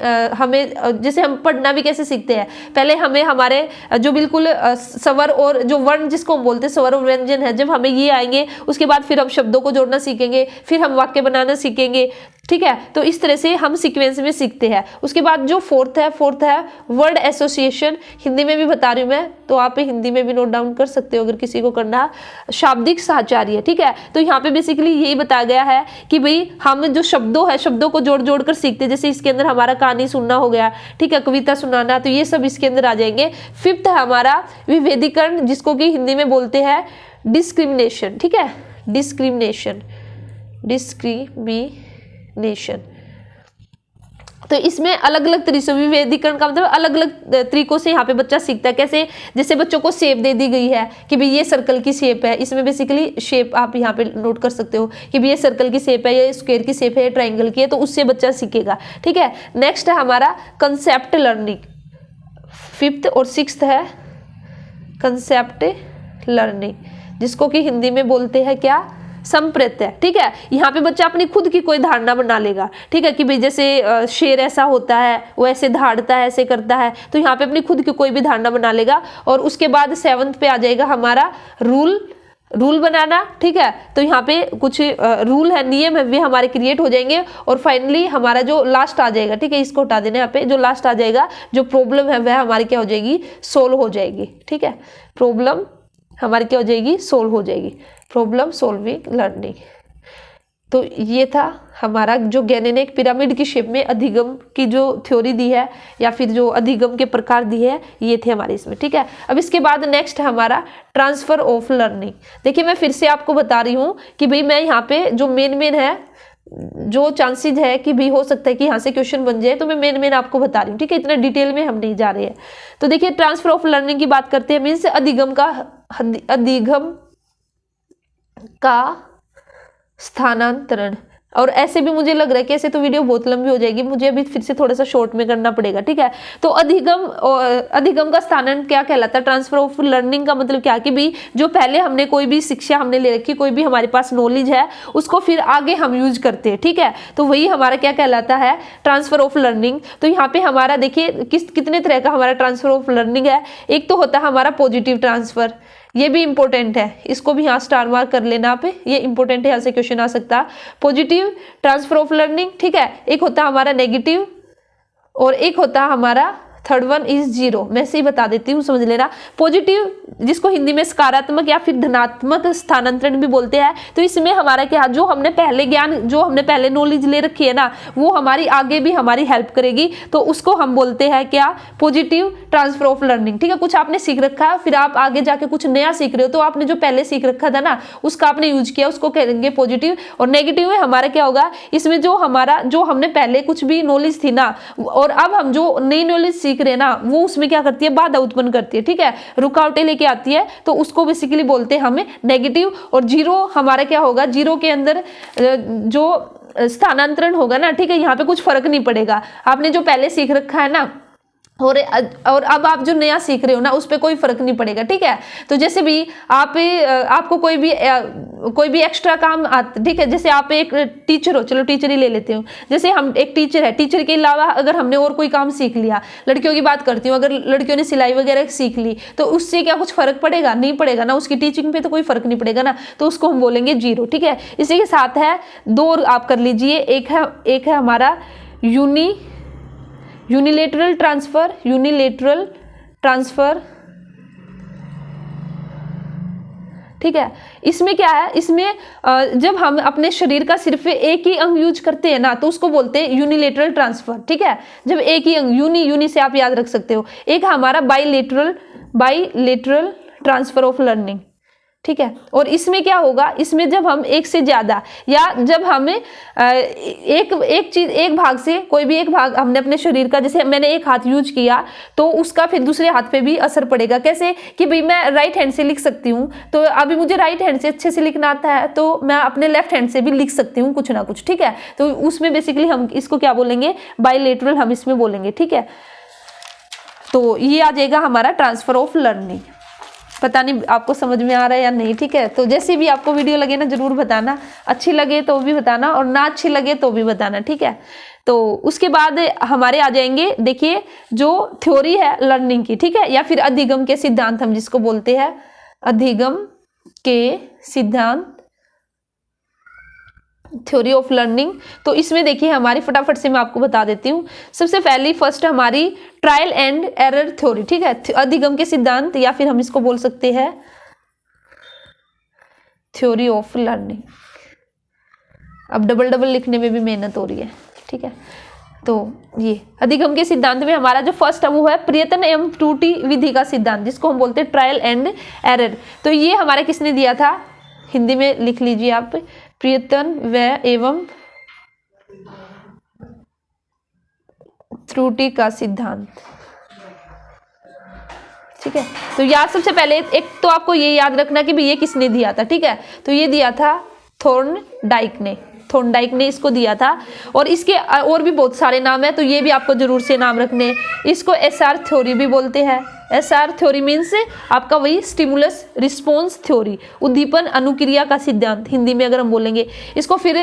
जैसे हम पढ़ना भी कैसे सीखते हैं, पहले हमें हमारे जो बिल्कुल स्वर और जो वर्ण जिसको हम बोलते हैं स्वर और व्यंजन है, जब हमें ये आएंगे उसके बाद फिर हम शब्दों को जोड़ना सीखेंगे, फिर हम वाक्य बनाना सीखेंगे, ठीक है। तो इस तरह से हम सीक्वेंस में सीखते हैं। उसके बाद जो फोर्थ है वर्ड एसोसिएशन, हिंदी में भी बता रही हूँ मैं, तो आप हिंदी में भी नोट डाउन कर सकते हो अगर किसी को करना, शाब्दिक साहचर्य, ठीक है। तो यहाँ पे बेसिकली यही बताया गया है कि भाई हम जो शब्दों को जोड़ कर सीखते हैं, जैसे इसके अंदर हमारा कहानी सुनना हो गया, ठीक है, कविता सुनाना, तो ये सब इसके अंदर आ जाएंगे। फिफ्थ है हमारा विभेदीकरण, जिसको कि हिंदी में बोलते हैं डिस्क्रिमिनेशन, ठीक है, डिस्क्रिमिनेशन। तो इसमें अलग अलग तरीके से विभेदीकरण का मतलब अलग अलग तरीकों से यहाँ पे बच्चा सीखता है। कैसे, जैसे बच्चों को शेप दे दी गई है कि भाई ये सर्कल की शेप है, इसमें बेसिकली शेप आप यहाँ पे नोट कर सकते हो कि भाई ये सर्कल की शेप है, ये स्क्वायर की शेप है, ये ट्रायंगल की है, तो उससे बच्चा सीखेगा, ठीक है। नेक्स्ट है हमारा कंसेप्ट लर्निंग, फिफ्थ और सिक्स्थ है कंसेप्ट लर्निंग, जिसको कि हिंदी में बोलते हैं क्या, संप्रत्यय, ठीक है। यहाँ पे बच्चा अपनी खुद की कोई धारणा बना लेगा, ठीक है, कि भाई जैसे शेर ऐसा होता है, वो ऐसे दहाड़ता है, ऐसे करता है, तो यहाँ पे अपनी खुद की कोई भी धारणा बना लेगा। और उसके बाद 7th पे आ जाएगा हमारा रूल बनाना, ठीक है। तो यहाँ पे कुछ रूल है, नियम है, वे हमारे क्रिएट हो जाएंगे। और फाइनली हमारा जो लास्ट आ जाएगा, ठीक है, इसको हटा देना, यहाँ पे जो लास्ट आ जाएगा, जो प्रॉब्लम है वह हमारी क्या हो जाएगी, सोल्व हो जाएगी, ठीक है, प्रॉब्लम हमारी क्या हो जाएगी, सोल्व हो जाएगी, प्रॉब्लम सॉल्विंग लर्निंग। तो ये था हमारा जो गैने ने एक पिरामिड की शेप में अधिगम की जो थ्योरी दी है या फिर जो अधिगम के प्रकार दिए हैं, ये थे हमारे इसमें। ठीक है, अब इसके बाद नेक्स्ट है हमारा ट्रांसफर ऑफ लर्निंग। देखिए मैं फिर से आपको बता रही हूँ कि भाई मैं यहाँ पे जो मेन है, जो चांसेस है कि भी हो सकता है कि यहाँ से क्वेश्चन बन जाए, तो मैं मेन आपको बता रही हूँ। ठीक है, इतना डिटेल में हम नहीं जा रहे हैं। तो देखिए ट्रांसफर ऑफ लर्निंग की बात करते हैं, मीन्स अधिगम का स्थानांतरण। और ऐसे भी मुझे लग रहा है कि ऐसे तो वीडियो बहुत लंबी हो जाएगी, मुझे अभी फिर से थोड़ा सा शॉर्ट में करना पड़ेगा। ठीक है, तो अधिगम का स्थानांतरण क्या कहलाता है? ट्रांसफर ऑफ लर्निंग का मतलब क्या कि भी जो पहले हमने कोई भी शिक्षा हमने ले रखी, कोई भी हमारे पास नॉलेज है, उसको फिर आगे हम यूज करते हैं। ठीक है, तो वही हमारा क्या कहलाता है? Transfer of learning. तो यहाँ पे हमारा देखिए कितने तरह का हमारा ट्रांसफर ऑफ लर्निंग है। एक तो होता है हमारा पॉजिटिव ट्रांसफर, ये भी इंपॉर्टेंट है, इसको भी यहाँ स्टार मार्क कर लेना आप, ये इंपॉर्टेंट है, यहाँ से क्वेश्चन आ सकता है। पॉजिटिव ट्रांसफर ऑफ लर्निंग, ठीक है। एक होता है हमारा नेगेटिव और एक होता है हमारा थर्ड वन इज जीरो। मैं से ही बता देती हूँ, समझ लेना। पॉजिटिव जिसको हिंदी में सकारात्मक या फिर धनात्मक स्थानांतरण भी बोलते हैं, तो इसमें हमारा क्या, जो हमने पहले ज्ञान, जो हमने पहले नॉलेज ले रखी है ना, वो हमारी आगे भी हमारी हेल्प करेगी, तो उसको हम बोलते हैं क्या? Positive transfer of learning. ठीक है, कुछ आपने सीख रखा है, फिर आप आगे जाके कुछ नया सीख रहे हो, तो आपने जो पहले सीख रखा था ना, उसका आपने यूज किया, उसको कहेंगे पॉजिटिव। और नेगेटिव में हमारा क्या होगा? इसमें जो हमने पहले कुछ भी नॉलेज थी ना, और अब हम जो नई नॉलेज सीख रहे हैं ना, वो उसमें क्या करती है? बाधा उत्पन्न करती है। ठीक है, रुकावटें लेके आती है, तो उसको बेसिकली बोलते हैं हमें नेगेटिव। और जीरो हमारा क्या होगा? जीरो के अंदर जो स्थानांतरण होगा ना, ठीक है, यहाँ पे कुछ फर्क नहीं पड़ेगा, आपने जो पहले सीख रखा है ना, और अब आप जो नया सीख रहे हो ना, उस पर कोई फर्क नहीं पड़ेगा। ठीक है, तो जैसे भी आपको कोई भी एक्स्ट्रा काम ठीक है, जैसे आप एक टीचर हो, चलो टीचर ही ले लेते हो, जैसे हम एक टीचर है, टीचर के अलावा अगर हमने और कोई काम सीख लिया, लड़कियों की बात करती हूँ, अगर लड़कियों ने सिलाई वगैरह सीख ली, तो उससे क्या कुछ फर्क पड़ेगा? नहीं पड़ेगा ना, उसकी टीचिंग पे तो कोई फर्क नहीं पड़ेगा ना, तो उसको हम बोलेंगे जीरो। ठीक है, इसी के साथ है दो और आप कर लीजिए, एक है हमारा यूनिलेटरल ट्रांसफर। ठीक है, इसमें क्या है? इसमें जब हम अपने शरीर का सिर्फ एक ही अंग यूज करते हैं ना, तो उसको बोलते हैं यूनिलेटरल ट्रांसफर। ठीक है, जब एक ही अंग, यूनी से आप याद रख सकते हो। एक हमारा बाईलेटरल ट्रांसफर ऑफ लर्निंग। ठीक है, और इसमें क्या होगा? इसमें जब हम एक से ज्यादा, या जब हमें एक भाग से कोई भी एक भाग हमने अपने शरीर का, जैसे मैंने एक हाथ यूज किया, तो उसका फिर दूसरे हाथ पे भी असर पड़ेगा। कैसे कि भाई मैं राइट हैंड से लिख सकती हूँ, तो अभी मुझे राइट हैंड से अच्छे से लिखना आता है, तो मैं अपने लेफ्ट हैंड से भी लिख सकती हूँ कुछ ना कुछ। ठीक है, तो उसमें बेसिकली हम इसको क्या बोलेंगे? बाईलेटरल हम इसमें बोलेंगे। ठीक है, तो ये आ जाएगा हमारा ट्रांसफर ऑफ लर्निंग। पता नहीं आपको समझ में आ रहा है या नहीं। ठीक है, तो जैसी भी आपको वीडियो लगे ना, जरूर बताना, अच्छी लगे तो भी बताना और ना अच्छी लगे तो भी बताना। ठीक है, तो उसके बाद हमारे आ जाएंगे, देखिए जो थ्योरी है लर्निंग की, ठीक है, या फिर अधिगम के सिद्धांत हम जिसको बोलते हैं, अधिगम के सिद्धांत, थ्योरी ऑफ लर्निंग। तो इसमें देखिए हमारी फटाफट से मैं आपको बता देती हूँ। सबसे पहली फर्स्ट हमारी ट्रायल एंड एरर थ्योरी। ठीक है, अधिगम के सिद्धांत, या फिर हम इसको बोल सकते हैं थ्योरी ऑफ लर्निंग। अब डबल लिखने में भी मेहनत हो रही है। ठीक है, तो ये अधिगम के सिद्धांत में हमारा जो फर्स्ट है वो है प्रयत्न एवं त्रुटि विधि का सिद्धांत, जिसको हम बोलते हैं ट्रायल एंड एरर। तो ये हमारे किसने दिया था? हिंदी में लिख लीजिए आप, प्रयत्न एवं त्रुटि का सिद्धांत। ठीक है, तो याद सबसे पहले एक तो आपको ये याद रखना कि भाई ये किसने दिया था। ठीक है, तो ये दिया था थॉर्नडाइक ने इसको दिया था, और इसके और भी बहुत सारे नाम है, तो ये भी आपको जरूर से नाम रखने। इसको एसआर थ्योरी भी बोलते हैं। एसआर थ्योरी मीन्स आपका वही स्टिमुलस रिस्पॉन्स थ्योरी, उद्दीपन अनुक्रिया का सिद्धांत हिंदी में अगर हम बोलेंगे। इसको फिर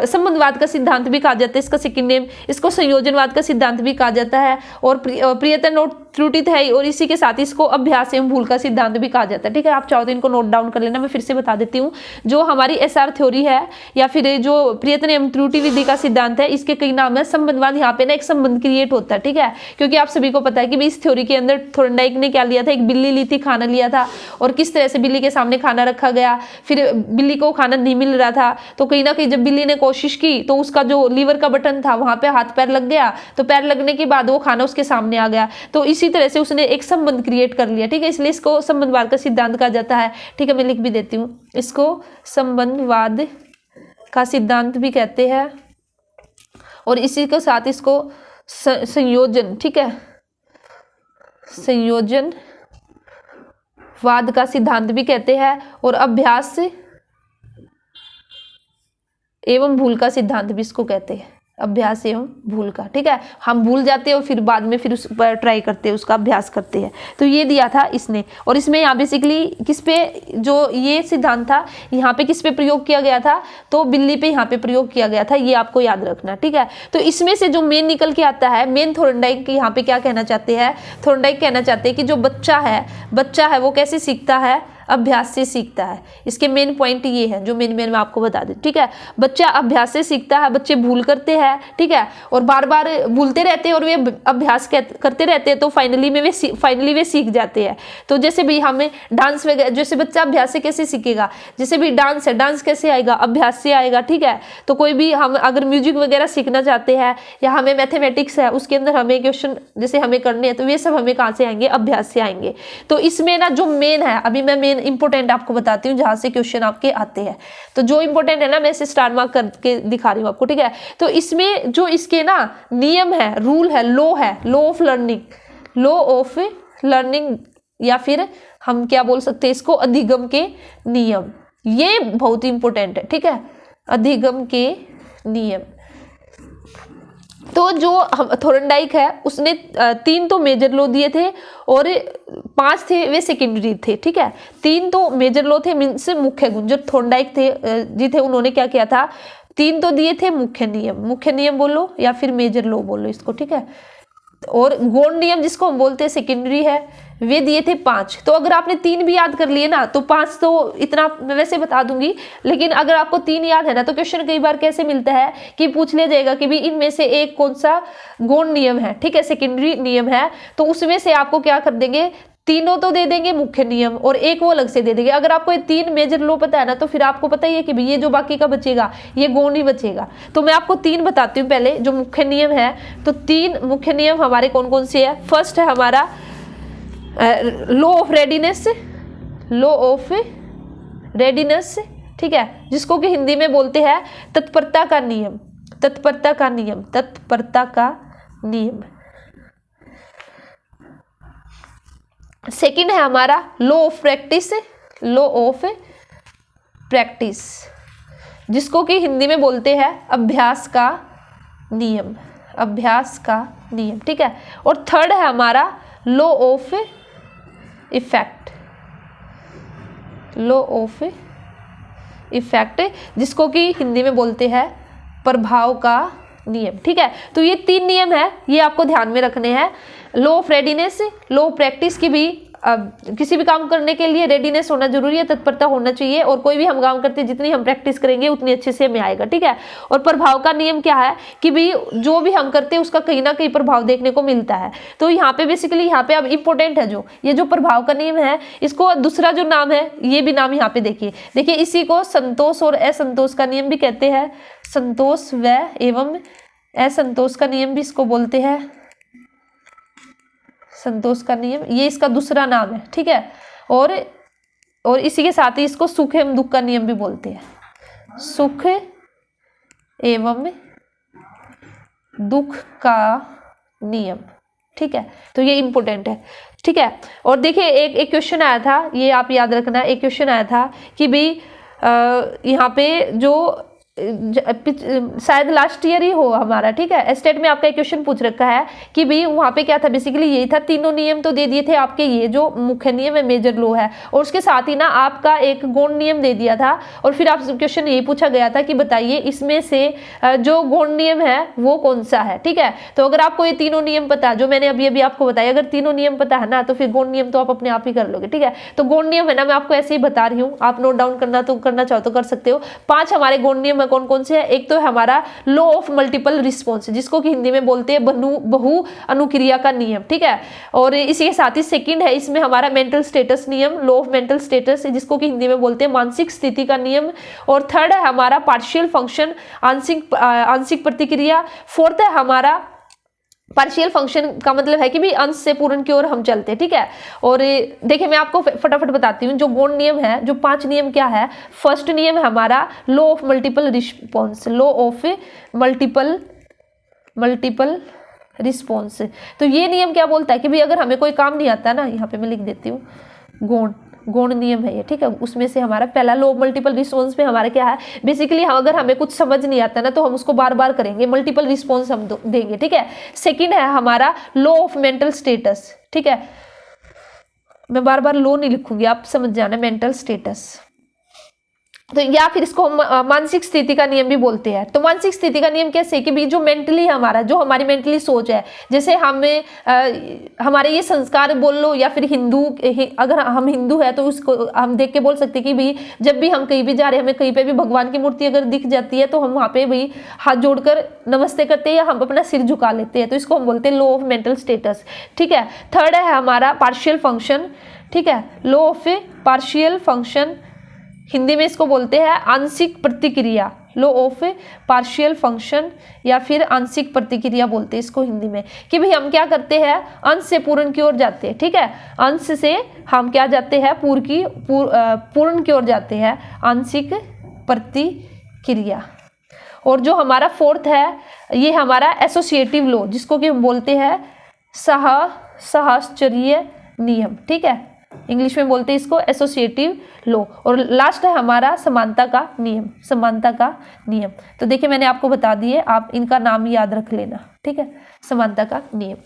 संबंधवाद का सिद्धांत भी कहा जाता है, इसका सेकंड नेम। इसको संयोजनवाद का सिद्धांत भी कहा जाता है, और प्रयत्न और त्रुटि है, और इसी के साथ इसको अभ्यास एवं भूल का सिद्धांत भी कहा जाता है। ठीक है, आप चाहो तो इनको नोट डाउन कर लेना, मैं फिर से बता देती हूँ। जो हमारी एसआर थ्योरी है, या फिर जो प्रयत्न एवं त्रुटि विधि का सिद्धांत है, इसके कई नाम है। संबंधवाद, यहाँ पे ना एक संबंध क्रिएट होता है। ठीक है, क्योंकि आप सभी को पता है कि इस थ्योरी के अंदर थोर्नडाइक ने क्या लिया था, एक बिल्ली ली थी, खाना लिया था, और किस तरह से बिल्ली के सामने खाना रखा गया, फिर बिल्ली को खाना नहीं मिल रहा था, तो कहीं ना कहीं जब बिल्ली ने कोशिश की तो उसका जो लीवर का बटन था वहां पे हाथ पैर लग गया, तो पैर लगने के बाद वो खाना उसके सामने आ गया। तो इसी तरह से उसने एक संबंध क्रिएट कर लिया, ठीक है, इसलिए इसको संबंधवाद का सिद्धांत कहा जाता है। ठीक है, मैं लिख भी देती हूँ, इसको संबंधवाद का सिद्धांत भी कहते हैं, और इसी के साथ इसको संयोजन, ठीक है, संयोजन वाद का सिद्धांत भी कहते हैं, और अभ्यास एवं भूल का सिद्धांत भी इसको कहते हैं, अभ्यास एवं भूल का। ठीक है, हम भूल जाते हैं और फिर बाद में फिर उस पर ट्राई करते हैं, उसका अभ्यास करते हैं। तो ये दिया था इसने, और इसमें यहाँ बेसिकली किस पे, जो ये सिद्धांत था यहाँ पे किस पे प्रयोग किया गया था, तो बिल्ली पे यहाँ पे प्रयोग किया गया था, ये आपको याद रखना। ठीक है, तो इसमें से जो मेन निकल के आता है, मेन थोर्नडाइक यहाँ पे क्या कहना चाहते हैं, थोर्नडाइक कहना चाहते हैं कि जो बच्चा है वो कैसे सीखता है, अभ्यास से सीखता है। इसके मेन पॉइंट ये है जो मेन मैं आपको बता दूं। ठीक है, बच्चा अभ्यास से सीखता है, बच्चे भूल करते हैं, ठीक है, और बार बार भूलते रहते हैं और वे अभ्यास करते रहते हैं, तो फाइनली वे सीख जाते हैं। तो जैसे भी हमें डांस वगैरह, जैसे बच्चा अभ्यास से कैसे सीखेगा, जैसे भी डांस है, डांस कैसे आएगा, अभ्यास से आएगा। ठीक है, तो कोई भी हम अगर म्यूजिक वगैरह सीखना चाहते हैं, या हमें मैथमेटिक्स है उसके अंदर हमें क्वेश्चन जैसे हमें करने हैं, तो ये सब हमें कहाँ से आएंगे, अभ्यास से आएंगे। तो इसमें ना जो मेन है, अभी मैं मेन इंपोर्टेंट आपको बताती हूँ जहां से क्वेश्चन आपके आते हैं। तो जो इंपोर्टेंट है ना, मैं इसे स्टार मार्क करके दिखा रही हूँ आपको। ठीक है, तो इसमें जो इसके ना नियम है, रूल है, लॉ ऑफ लर्निंग, या फिर हम क्या बोल सकते हैं इसको, अधिगम के नियम, ये बहुत इंपोर्टेंट है। ठीक है, अधिगम के नियम। तो जो थोर्नडाइक है उसने 3 तो मेजर लॉ दिए थे और 5 थे वे सेकेंडरी थे। ठीक है, 3 तो मेजर लॉ थे, मीन्स मुख्य गुण। जो थोर्नडाइक थे उन्होंने क्या किया था, 3 तो दिए थे मुख्य नियम बोलो या फिर मेजर लॉ बोलो इसको। ठीक है, और गौण नियम जिसको हम बोलते हैं सेकेंडरी है, वे दिए थे 5। तो अगर आपने 3 भी याद कर लिए ना, तो 5 तो इतना मैं वैसे बता दूंगी, लेकिन अगर आपको 3 याद है ना, तो क्वेश्चन कई बार कैसे मिलता है कि पूछ लिया जाएगा कि भी इनमें से एक कौन सा गौण नियम है, ठीक है, सेकेंडरी नियम है, तो उसमें से आपको क्या कर देंगे, तीनों तो दे देंगे मुख्य नियम और एक वो अलग से दे देंगे। अगर आपको ये 3 मेजर लॉ पता है ना, तो फिर आपको पता ही है कि भी ये जो बाकी का बचेगा ये गौण ही बचेगा। तो मैं आपको 3 बताती हूँ पहले जो मुख्य नियम है। तो 3 मुख्य नियम हमारे कौन कौन से है। फर्स्ट है हमारा लॉ ऑफ रेडीनेस, ठीक है, जिसको कि हिंदी में बोलते हैं तत्परता का नियम। सेकंड है हमारा लॉ ऑफ प्रैक्टिस, जिसको कि हिंदी में बोलते हैं अभ्यास का नियम। ठीक है, और थर्ड है हमारा लॉ ऑफ इफेक्ट, जिसको कि हिंदी में बोलते हैं प्रभाव का नियम। ठीक है, तो ये 3 नियम है, ये आपको ध्यान में रखने हैं। Law of readiness, law of practice की भी किसी भी काम करने के लिए रेडीनेस होना जरूरी है, तत्परता होना चाहिए, और कोई भी हम काम करते हैं जितनी हम प्रैक्टिस करेंगे उतनी अच्छे से हमें आएगा। ठीक है, और प्रभाव का नियम क्या है कि भी जो भी हम करते हैं उसका कहीं ना कहीं प्रभाव देखने को मिलता है। तो यहाँ पे बेसिकली यहाँ पे अब इंपॉर्टेंट है जो ये जो प्रभाव का नियम है, इसको दूसरा जो नाम है ये भी नाम यहाँ पे देखिए इसी को संतोष और असंतोष का नियम भी कहते हैं। संतोष व एवं असंतोष का नियम भी इसको बोलते हैं संतोष का नियम, ये इसका दूसरा नाम है। ठीक है, और इसी के साथ ही इसको सुख एवं दुख का नियम भी बोलते हैं। सुख एवं दुख का नियम। ठीक है, तो ये इंपॉर्टेंट है। ठीक है, और देखिए एक क्वेश्चन आया था, ये आप याद रखना, एक क्वेश्चन आया था कि भी यहाँ पे जो शायद लास्ट ईयर ही हो हमारा। ठीक है, स्टेट में आपका एक क्वेश्चन पूछ रखा है कि भाई वहाँ पे क्या था, बेसिकली यही था, तीनों नियम तो दे दिए थे आपके, ये जो मुख्य नियम है मेजर लॉ है, और उसके साथ ही ना आपका एक गौण नियम दे दिया था, और फिर आप क्वेश्चन यही पूछा गया था कि बताइए इसमें से जो गौण नियम है वो कौन सा है। ठीक है, तो अगर आपको ये तीनों नियम पता है जो मैंने अभी आपको बताया, अगर तीनों नियम पता है ना, तो फिर गौण नियम तो आप अपने आप ही कर लोगे। ठीक है, तो गौण नियम है ना, मैं आपको ऐसे ही बता रही हूँ, आप नोट डाउन करना चाहो तो कर सकते हो। 5 हमारे गौण नियम कौन कौन से है? एक तो है हमारा लॉ ऑफ मल्टीपल रिस्पॉन्स, जिसको कि हिंदी में बोलते हैं बहु अनुक्रिया का नियम, ठीक है। और इसी के साथ ही सेकंड है इसमें हमारा मेंटल स्टेटस नियम, लॉ ऑफ मेंटल स्टेटस, जिसको कि हिंदी में बोलते हैं मानसिक स्थिति का नियम। और थर्ड है हमारा पार्शियल फंक्शन, आंशिक प्रतिक्रिया। फोर्थ है हमारा पार्शियल फंक्शन का मतलब है कि भी अंश से पूर्ण की ओर हम चलते हैं, ठीक है। और देखिए मैं आपको फटाफट बताती हूँ जो गौण नियम है, जो 5 नियम क्या है। फर्स्ट नियम है हमारा law of multiple response, law of multiple response. तो ये नियम क्या बोलता है कि भाई अगर हमें कोई काम नहीं आता ना, यहाँ पे मैं लिख देती हूँ, गौण नियम है ये, ठीक है। उसमें से हमारा पहला लॉ ऑफ मल्टीपल रिस्पॉन्स में हमारा क्या है, बेसिकली अगर हमें कुछ समझ नहीं आता ना तो हम उसको बार बार करेंगे, मल्टीपल रिस्पॉन्स हम देंगे, ठीक है। सेकंड है हमारा लॉ ऑफ मेंटल स्टेटस, ठीक है। मैं बार बार लॉ नहीं लिखूंगी, आप समझ जाना, मेंटल स्टेटस। तो या फिर इसको हम मानसिक स्थिति का नियम भी बोलते हैं। तो मानसिक स्थिति का नियम कैसे कि भी जो मेंटली हमारा, जो हमारी मेंटली सोच है, जैसे हमें हमारे ये संस्कार बोल लो, या फिर अगर हम हिंदू है तो उसको हम देख के बोल सकते कि भाई जब भी हम कहीं भी जा रहे हैं, हमें कहीं पे भी भगवान की मूर्ति अगर दिख जाती है तो हम वहाँ पे भाई हाथ जोड़कर नमस्ते करते हैं या हम अपना सिर झुका लेते हैं। तो इसको हम बोलते हैं लॉ ऑफ मेंटल स्टेटस, ठीक है। थर्ड है हमारा पार्शियल फंक्शन, ठीक है, law of partial function, Hindi में इसको बोलते हैं आंशिक प्रतिक्रिया, लॉ ऑफ पार्शियल फंक्शन या फिर आंशिक प्रतिक्रिया बोलते हैं इसको हिंदी में, कि भाई हम क्या करते हैं, अंश से पूर्ण की ओर जाते हैं, ठीक है। अंश से हम क्या जाते हैं, पूर्ण की ओर जाते हैं, आंशिक प्रतिक्रिया। और जो हमारा फोर्थ है ये हमारा एसोसिएटिव लॉ, जिसको कि हम बोलते हैं सहचर्य नियम, ठीक है। इंग्लिश में बोलते हैं इसको एसोसिएटिव लॉ। और लास्ट है हमारा समानता का नियम, समानता का नियम। तो देखिए मैंने आपको बता दिए, आप इनका नाम याद रख लेना, ठीक है, समानता का नियम।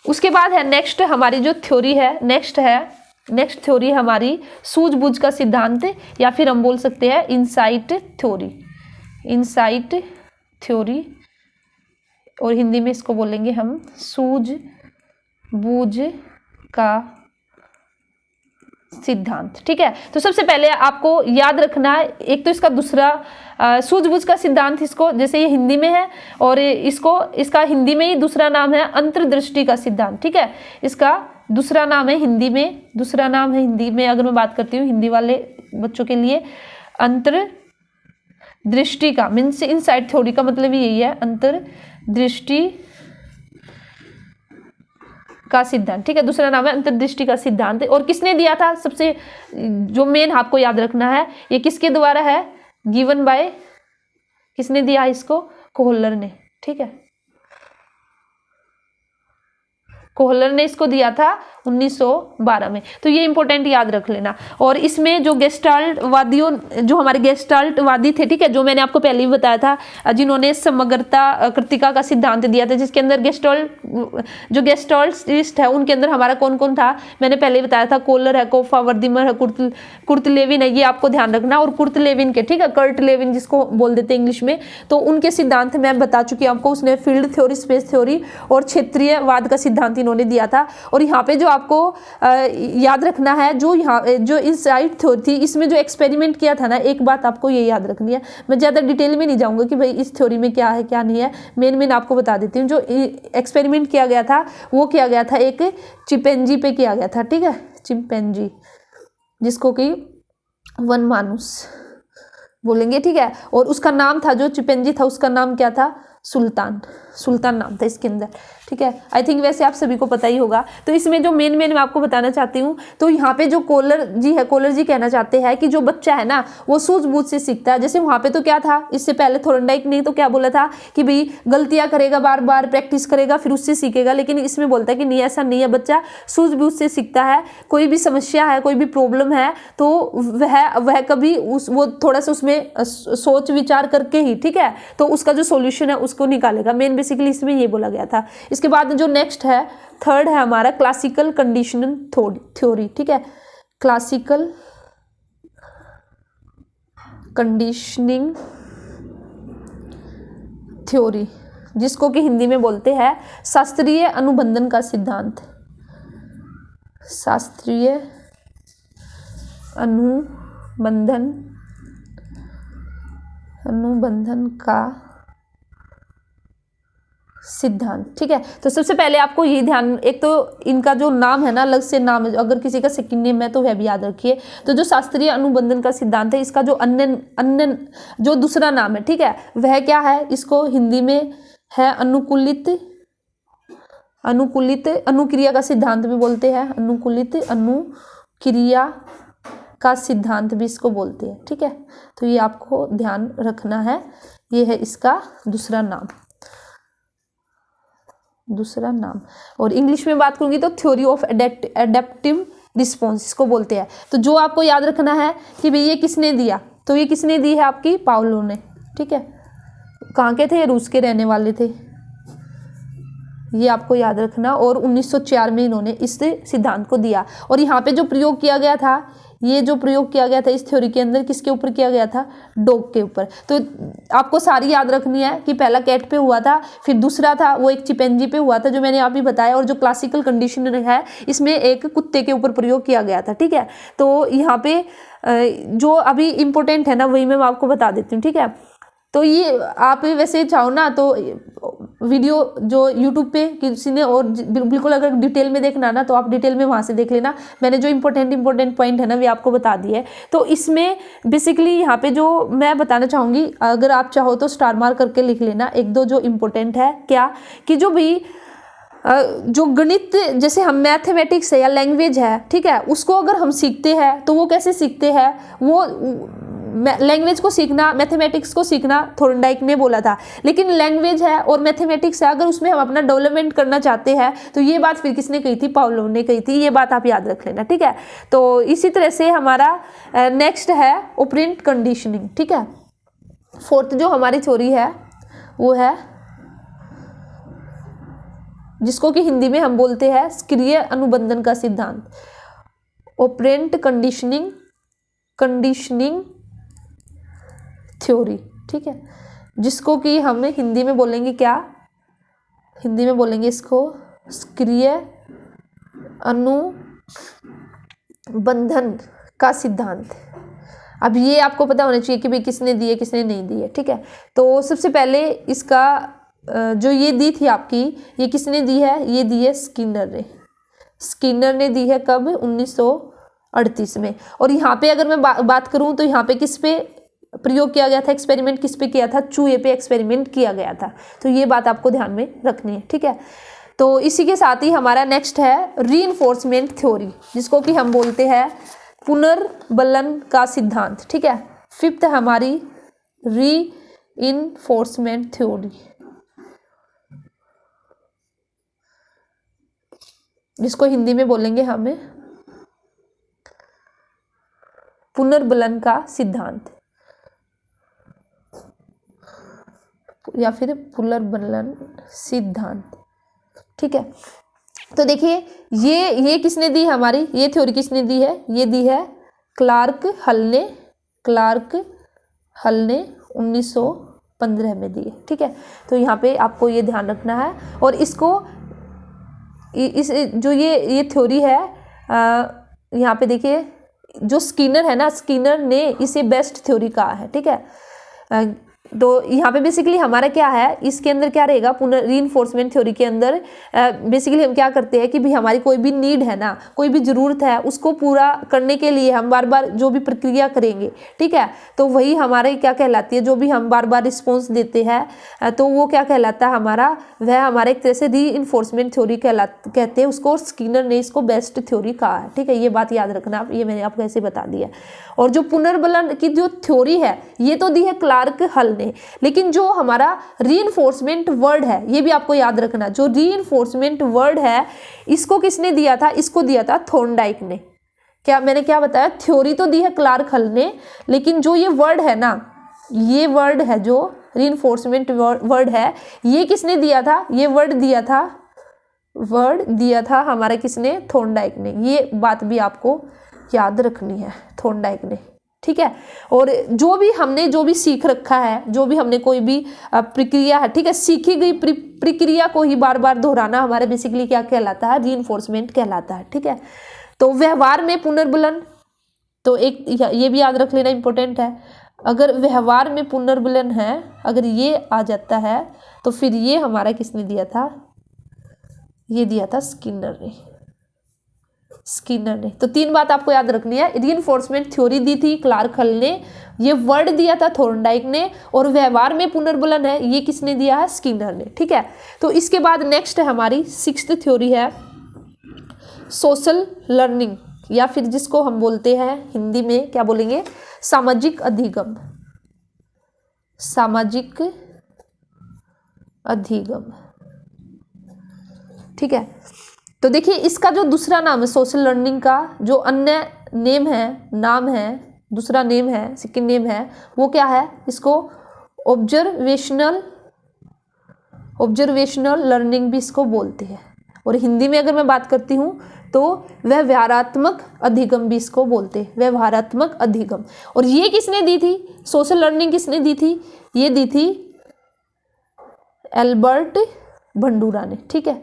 उसके बाद है नेक्स्ट हमारी जो थ्योरी है, नेक्स्ट थ्योरी हमारी सूझबूझ का सिद्धांत, या फिर हम बोल सकते हैं इनसाइट थ्योरी, इनसाइट थ्योरी, और हिंदी में इसको बोलेंगे हम सूझबूझ का सिद्धांत, ठीक है। तो सबसे पहले आपको याद रखना है, एक तो इसका दूसरा सूझबूझ का सिद्धांत, इसको जैसे ये हिंदी में है और इसका हिंदी में ही दूसरा नाम है अंतर्दृष्टि का सिद्धांत, ठीक है। इसका दूसरा नाम है हिंदी में अगर मैं बात करती हूँ हिंदी वाले बच्चों के लिए, अंतर्दृष्टि का मीन्स इनसाइड थ्योरी का मतलब यही है, अंतर्दृष्टि का सिद्धांत, ठीक है। दूसरा नाम है अंतर्दृष्टि का सिद्धांत। और किसने दिया था, सबसे जो मेन आपको याद रखना है, ये किसके द्वारा है, गिवन बाय, किसने दिया इसको, कोहलर ने, ठीक है। कोहलर ने इसको दिया था 1912 में। तो ये इंपॉर्टेंट याद रख लेना। और इसमें जो जो हमारे गेस्टाल्टवादी थे, ठीक है, जो मैंने आपको पहले भी बताया था, जिन्होंने समग्रता कृतिका का सिद्धांत दिया था, जिसके अंदर गेस्टाल्टिस्ट है उनके अंदर हमारा कौन कौन था, मैंने पहले ही बताया था, कोहलर है, कोफा, वर्दीमर है, कुर्तलेविन है, ये आपको ध्यान रखना। और कुर्तलेविन के, ठीक है, कर्टलेविन जिसको बोल देते हैं इंग्लिश में, तो उनके सिद्धांत मैं बता चुकी हूँ आपको। उसने फील्ड थ्योरी, स्पेस थ्योरी और क्षेत्रीयवाद का सिद्धांत इन्होंने दिया था। और यहाँ पे जो आपको याद रखना है, जो इनसाइट थ्योरी थी, इसमें जो एक्सपेरिमेंट किया था ना, एक बात आपको ये याद रखनी है, मैं ज़्यादा डिटेल में नहीं जाऊँगा कि भाई इस थ्योरी में क्या है क्या नहीं है, मेन आपको बता देती हूँ। जो एक्सपेरिमेंट किया गया था वो किया गया था एक चिंपैंजी पे किया गया था, ठीक है, चिंपैंजी, जिसको कि वन मानुस बोलेंगे, ठीक है। और उसका नाम था, जो चिंपैंजी था उसका नाम क्या था, सुल्तान नाम था इसके अंदर, ठीक है। आई थिंक वैसे आप सभी को पता ही होगा। तो इसमें जो मेन मैं आपको बताना चाहती हूँ, तो यहाँ पे जो कोहलर जी कहना चाहते हैं कि जो बच्चा है ना वो सूझबूझ से सीखता है। जैसे वहाँ पे तो क्या था, इससे पहले थॉर्नडाइक ने तो क्या बोला था कि भाई गलतियाँ करेगा, बार बार प्रैक्टिस करेगा, फिर उससे सीखेगा। लेकिन इसमें बोलता है कि नहीं, ऐसा नहीं है, बच्चा सूझबूझ से सीखता है। कोई भी समस्या है, कोई भी प्रॉब्लम है, तो वह कभी वो थोड़ा सा उसमें सोच विचार करके ही, ठीक है, तो उसका जो सोल्यूशन है उसको निकालेगा। मेन बेसिकली इसमें ये बोला गया था। इसके बाद जो नेक्स्ट है, थर्ड है हमारा क्लासिकल कंडीशनिंग थ्योरी, ठीक है, क्लासिकल कंडीशनिंग थ्योरी, जिसको कि हिंदी में बोलते हैं शास्त्रीय अनुबंधन का सिद्धांत, शास्त्रीय अनुबंधन अनुबंधन का सिद्धांत। ठीक है, तो सबसे पहले आपको ये ध्यान, एक तो इनका जो नाम है ना, अलग से नाम है, अगर किसी का सेकंड नेम है तो वह भी याद रखिए। तो जो शास्त्रीय अनुबंधन का सिद्धांत है, इसका जो अन्य अन्य जो दूसरा नाम है, ठीक है, वह क्या है, इसको हिंदी में है अनुकूलित अनुक्रिया का सिद्धांत भी बोलते हैं। अनुकूलित अनुक्रिया का सिद्धांत भी इसको बोलते हैं। ठीक है, तो ये आपको ध्यान रखना है, ये है इसका दूसरा नाम। और इंग्लिश में बात करूंगी तो थ्योरी ऑफ एडेप्टिव रिस्पॉन्स इसको बोलते हैं। तो जो आपको याद रखना है कि भाई ये किसने दिया, तो ये किसने दी है, आपकी पावलोव ने। ठीक है, कहाँ के थे, रूस के रहने वाले थे, ये आपको याद रखना। और 1904 में इन्होंने इस सिद्धांत को दिया। और यहाँ पे जो प्रयोग किया गया था, ये जो प्रयोग किया गया था इस थ्योरी के अंदर, किसके ऊपर किया गया था, डॉग के ऊपर। तो आपको सारी याद रखनी है कि पहला कैट पे हुआ था, फिर दूसरा था वो एक चिंपैंजी पे हुआ था जो मैंने आप ही बताया, और जो क्लासिकल कंडीशन है इसमें एक कुत्ते के ऊपर प्रयोग किया गया था। ठीक है, तो यहाँ पे जो अभी इम्पोर्टेंट है ना वही मैं आपको बता देती हूँ। ठीक है, तो ये आप वैसे चाहो ना तो वीडियो जो YouTube पे किसी ने और बिल्कुल अगर डिटेल में देखना ना तो आप डिटेल में वहाँ से देख लेना। मैंने जो इम्पोर्टेंट पॉइंट है ना वे आपको बता दिए। तो इसमें बेसिकली यहाँ पे जो मैं बताना चाहूँगी, अगर आप चाहो तो स्टार मार्क करके लिख लेना एक दो जो इम्पोर्टेंट है, क्या कि जो भी जो गणित, जैसे हम मैथमेटिक्स है या लैंग्वेज है, ठीक है, उसको अगर हम सीखते हैं तो वो कैसे सीखते हैं, वो लैंग्वेज को सीखना, मैथमेटिक्स को सीखना थॉर्नडाइक ने बोला था। लेकिन लैंग्वेज है और मैथमेटिक्स है, अगर उसमें हम अपना डेवलपमेंट करना चाहते हैं तो ये बात फिर किसने कही थी, पावलोव ने कही थी। ये बात आप याद रख लेना। ठीक है, तो इसी तरह से हमारा नेक्स्ट है ऑपरेंट कंडीशनिंग। ठीक है, फोर्थ जो हमारी थ्योरी है वो है, जिसको कि हिंदी में हम बोलते हैं सक्रिय अनुबंधन का सिद्धांत, ऑपरेंट कंडीशनिंग थ्योरी। ठीक है, जिसको कि हम हिंदी में बोलेंगे क्या, हिंदी में बोलेंगे इसको सक्रिय अनुबंधन का सिद्धांत। अब ये आपको पता होना चाहिए कि भाई किसने दी है किसने नहीं दी है। ठीक है, तो सबसे पहले इसका जो ये दी थी आपकी, ये किसने दी है, ये दी है स्किनर ने दी है। कब, 1938 में। और यहाँ पे अगर मैं बात करूँ तो यहाँ पे किस पे प्रयोग किया गया था, एक्सपेरिमेंट किस पे किया था, चूहे पे एक्सपेरिमेंट किया गया था। तो ये बात आपको ध्यान में रखनी है। ठीक है, तो इसी के साथ ही हमारा नेक्स्ट है रीइंफोर्समेंट थ्योरी, जिसको कि हम बोलते हैं पुनर्बलन का सिद्धांत। ठीक है, फिफ्थ हमारी रीइंफोर्समेंट थ्योरी, जिसको हिंदी में बोलेंगे हमें पुनर्बलन का सिद्धांत या फिर पुनर्बलन सिद्धांत। ठीक है, तो देखिए ये किसने दी हमारी, ये थ्योरी किसने दी है, ये दी है क्लार्क हल ने 1915 में दी है। ठीक है, तो यहाँ पे आपको ये ध्यान रखना है। और इसको इस जो ये थ्योरी है, यहाँ पे देखिए जो स्किनर है ना, स्किनर ने इसे बेस्ट थ्योरी कहा है। ठीक है, तो यहाँ पे बेसिकली हमारा क्या है, इसके अंदर क्या रहेगा, रीइंफोर्समेंट थ्योरी के अंदर बेसिकली हम क्या करते हैं कि भी हमारी कोई भी नीड है ना, कोई भी ज़रूरत है, उसको पूरा करने के लिए हम बार बार जो भी प्रक्रिया करेंगे, ठीक है, तो वही हमारे क्या कहलाती है, जो भी हम बार बार रिस्पॉन्स देते हैं तो वो क्या कहलाता है हमारा, वह हमारा एक तरह से रीइंफोर्समेंट थ्योरी कहते हैं उसको। स्किनर ने इसको बेस्ट थ्योरी कहा है। ठीक है, ये बात याद रखना, ये मैंने आपको ऐसे बता दिया। और जो पुनर्बलन की जो थ्योरी है ये तो दी है क्लार्क हल ने, लेकिन जो हमारा रीइंफोर्समेंट वर्ड है ये भी आपको याद रखना। जो रीइंफोर्समेंट वर्ड है इसको किसने दिया था, इसको दिया था थॉर्नडाइक ने। क्या मैंने क्या बताया, थ्योरी तो दी है क्लार्क हल ने, लेकिन जो ये वर्ड है ना, ये वर्ड है जो रीइंफोर्समेंट वर्ड है, ये किसने दिया था, ये वर्ड दिया था हमारा किसने, थॉर्नडाइक ने। ये बात भी आपको याद रखनी है, थॉर्नडाइक ने। ठीक है, और जो भी सीख रखा है, जो भी हमने कोई भी प्रक्रिया है, ठीक है, सीखी गई प्रक्रिया को ही बार बार दोहराना हमारे बेसिकली क्या कहलाता है, रीइंफोर्समेंट कहलाता है। ठीक है, तो व्यवहार में पुनर्बलन, तो एक ये भी याद रख लेना इंपॉर्टेंट है। अगर व्यवहार में पुनर्बलन है, अगर ये आ जाता है तो फिर ये हमारा किसने दिया था, ये दिया था स्किनर ने। तो 3 बात आपको याद रखनी है। रीइंफोर्समेंट थ्योरी दी थी क्लार्क हल ने, ये वर्ड दिया था थॉर्नडाइक ने, और व्यवहार में पुनर्बलन है ये किसने दिया है, स्किनर ने। ठीक है, तो इसके बाद नेक्स्ट है हमारी 6th थ्योरी है सोशल लर्निंग, या फिर जिसको हम बोलते हैं हिंदी में क्या बोलेंगे, सामाजिक अधिगम। सामाजिक अधिगम, ठीक है। तो देखिए इसका जो दूसरा नाम है सोशल लर्निंग का, जो अन्य नाम है, दूसरा नेम है, सेकंड नेम है, वो क्या है, इसको ऑब्जर्वेशनल लर्निंग भी इसको बोलते हैं। और हिंदी में अगर मैं बात करती हूँ तो व्यवहारात्मक अधिगम भी इसको बोलते हैं, व्यवहारात्मक अधिगम। और ये किसने दी थी, सोशल लर्निंग किसने दी थी, ये दी थी एल्बर्ट बंडूरा ने। ठीक है,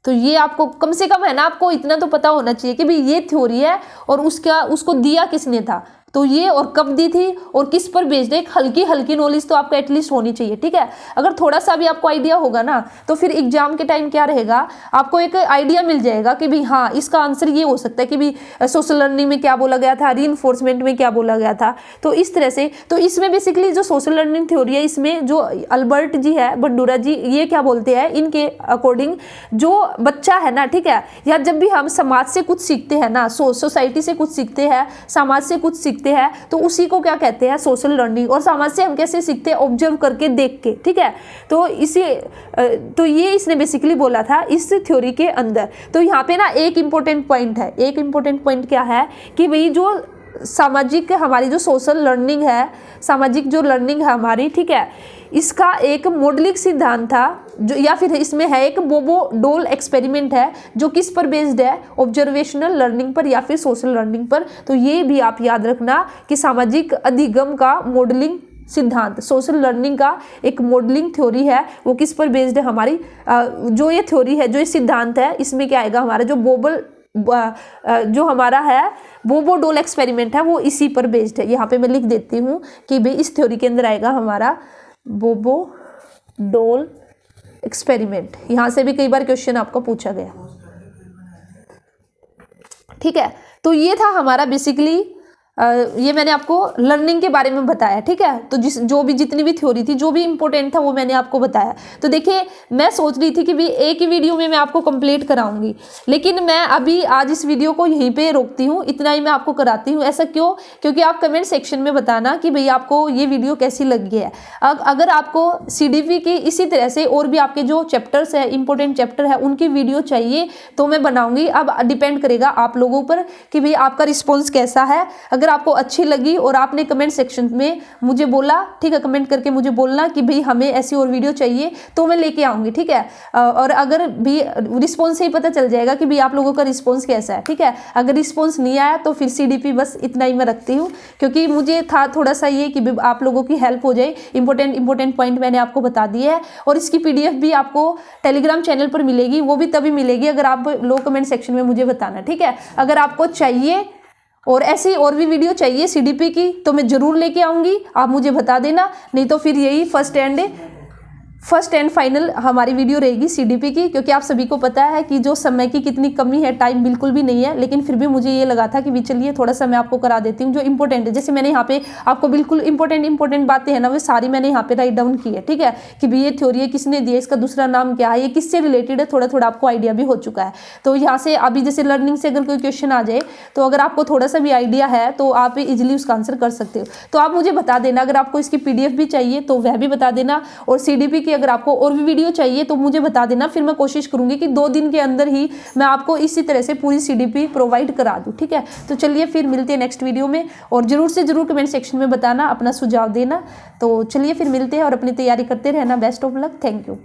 तो ये आपको कम से कम है ना, आपको इतना तो पता होना चाहिए कि भाई ये थ्योरी है और उसको दिया किसने था, तो ये और कब दी थी और किस पर बेस्ड है, एक हल्की नॉलेज तो आपको एटलीस्ट होनी चाहिए। ठीक है, अगर थोड़ा सा भी आपको आइडिया होगा ना तो फिर एग्जाम के टाइम क्या रहेगा, आपको एक आइडिया मिल जाएगा कि भाई हाँ इसका आंसर ये हो सकता है कि भाई सोशल लर्निंग में क्या बोला गया था, रीइंफोर्समेंट में क्या बोला गया था। तो इस तरह से, तो इसमें बेसिकली जो सोशल लर्निंग थ्योरी है, इसमें जो अल्बर्ट जी है बंडूरा जी, ये क्या बोलते हैं, इनके अकॉर्डिंग जो बच्चा है ना, ठीक है, या जब भी हम समाज से कुछ सीखते हैं ना, सोसाइटी से कुछ सीखते हैं, समाज से कुछ सीखते हैं, तो उसी को क्या कहते हैं, सोशल लर्निंग। और समाज से हम कैसे सीखते हैं, ऑब्जर्व करके, देख के। ठीक है, तो ये इसने बेसिकली बोला था इस थ्योरी के अंदर। तो यहाँ पे ना एक इंपॉर्टेंट पॉइंट है, एक इंपॉर्टेंट पॉइंट क्या है कि भाई जो सामाजिक हमारी जो सोशल लर्निंग है, सामाजिक जो लर्निंग है हमारी, ठीक है, इसका एक मॉडलिंग सिद्धांत था जो, या फिर इसमें है एक बोबो डोल एक्सपेरिमेंट है जो किस पर बेस्ड है, ऑब्जर्वेशनल लर्निंग पर या फिर सोशल लर्निंग पर। तो ये भी आप याद रखना कि सामाजिक अधिगम का मॉडलिंग सिद्धांत, सोशल लर्निंग का एक मॉडलिंग थ्योरी है, वो किस पर बेस्ड है हमारी, जो ये थ्योरी है, जो ये सिद्धांत है, इसमें क्या आएगा हमारा जो हमारा है बोबो डोल एक्सपेरिमेंट है, वो इसी पर बेस्ड है। यहाँ पे मैं लिख देती हूँ कि भाई इस थ्योरी के अंदर आएगा हमारा बोबो डोल एक्सपेरिमेंट। यहाँ से भी कई बार क्वेश्चन आपको पूछा गया। ठीक है, तो ये था हमारा बेसिकली ये मैंने आपको लर्निंग के बारे में बताया। ठीक है, तो जितनी भी थ्योरी थी, जो भी इंपॉर्टेंट था वो मैंने आपको बताया। तो देखिए मैं सोच रही थी कि भी एक ही वीडियो में मैं आपको कंप्लीट कराऊंगी, लेकिन मैं अभी आज इस वीडियो को यहीं पे रोकती हूँ, इतना ही मैं आपको कराती हूँ। ऐसा क्यों, क्योंकि आप कमेंट सेक्शन में बताना कि भाई आपको ये वीडियो कैसी लगी है। अगर आपको CDP की इसी तरह से और भी आपके जो चैप्टर्स है, इंपॉर्टेंट चैप्टर है, उनकी वीडियो चाहिए तो मैं बनाऊंगी। अब डिपेंड करेगा आप लोगों पर कि भाई आपका रिस्पॉन्स कैसा है। अगर आपको अच्छी लगी और आपने कमेंट सेक्शन में मुझे बोला, ठीक है, कमेंट करके मुझे बोलना कि भाई हमें ऐसी और वीडियो चाहिए, तो मैं लेके आऊंगी। ठीक है, और अगर भी रिस्पॉन्स से ही पता चल जाएगा कि भाई आप लोगों का रिस्पॉन्स कैसा है। ठीक है, अगर रिस्पॉन्स नहीं आया तो फिर CDP बस इतना ही मैं रखती हूँ, क्योंकि मुझे था थोड़ा सा ये कि आप लोगों की हेल्प हो जाए। इंपॉर्टेंट पॉइंट मैंने आपको बता दिए है, और इसकी PDF भी आपको टेलीग्राम चैनल पर मिलेगी। वो भी तभी मिलेगी अगर आप लोग कमेंट सेक्शन में मुझे बताना। ठीक है, अगर आपको चाहिए और ऐसी और भी वीडियो चाहिए CDP की तो मैं ज़रूर लेके आऊँगी, आप मुझे बता देना। नहीं तो फिर यही फर्स्ट एंड फाइनल हमारी वीडियो रहेगी CDP की, क्योंकि आप सभी को पता है कि जो समय की कितनी कमी है, टाइम बिल्कुल भी नहीं है। लेकिन फिर भी मुझे ये लगा था कि भी चलिए थोड़ा सा मैं आपको करा देती हूँ जो इंपॉर्टेंट है। जैसे मैंने यहाँ पे आपको बिल्कुल इंपॉर्टेंट बातें हैं ना, वो सारी मैंने यहाँ पे राइट डाउन की है। ठीक है, कि भी ये थ्योरी है किसने दी है, इसका दूसरा नाम क्या है, ये किससे रिलेटेड है, थोड़ा आपको आइडिया भी हो चुका है। तो यहाँ से अभी जैसे लर्निंग से अगर कोई क्वेश्चन आ जाए तो अगर आपको थोड़ा सा भी आइडिया है तो आप इजिली उसका आंसर कर सकते हो। तो आप मुझे बता देना, अगर आपको इसकी PDF भी चाहिए तो वह भी बता देना, और CDP की अगर आपको और भी वीडियो चाहिए तो मुझे बता देना। फिर मैं कोशिश करूंगी कि 2 दिन के अंदर ही मैं आपको इसी तरह से पूरी CDP प्रोवाइड करा दूं। ठीक है, तो चलिए फिर मिलते हैं नेक्स्ट वीडियो में, और जरूर से जरूर कमेंट सेक्शन में बताना, अपना सुझाव देना। तो चलिए फिर मिलते हैं और अपनी तैयारी करते रहना। Best of luck, thank you.